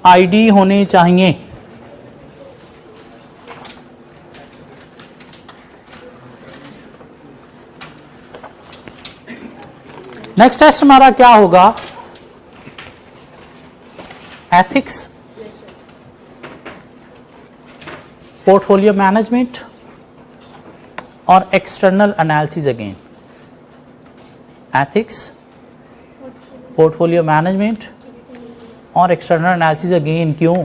आईडी होनी चाहिए। नेक्स्ट टेस्ट हमारा क्या होगा? एथिक्स, पोर्टफोलियो मैनेजमेंट और external analysis again. Ethics, portfolio management और एक्सटर्नल एनालिसिस अगेन। क्यों?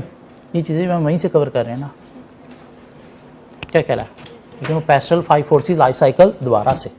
ये चीज़ें हम वहीं से कवर कर रहे हैं ना। क्या कह रहा है? लेकिन वो पैस्टल 5 फोर्सेस लाइफ साइकिल दोबारा से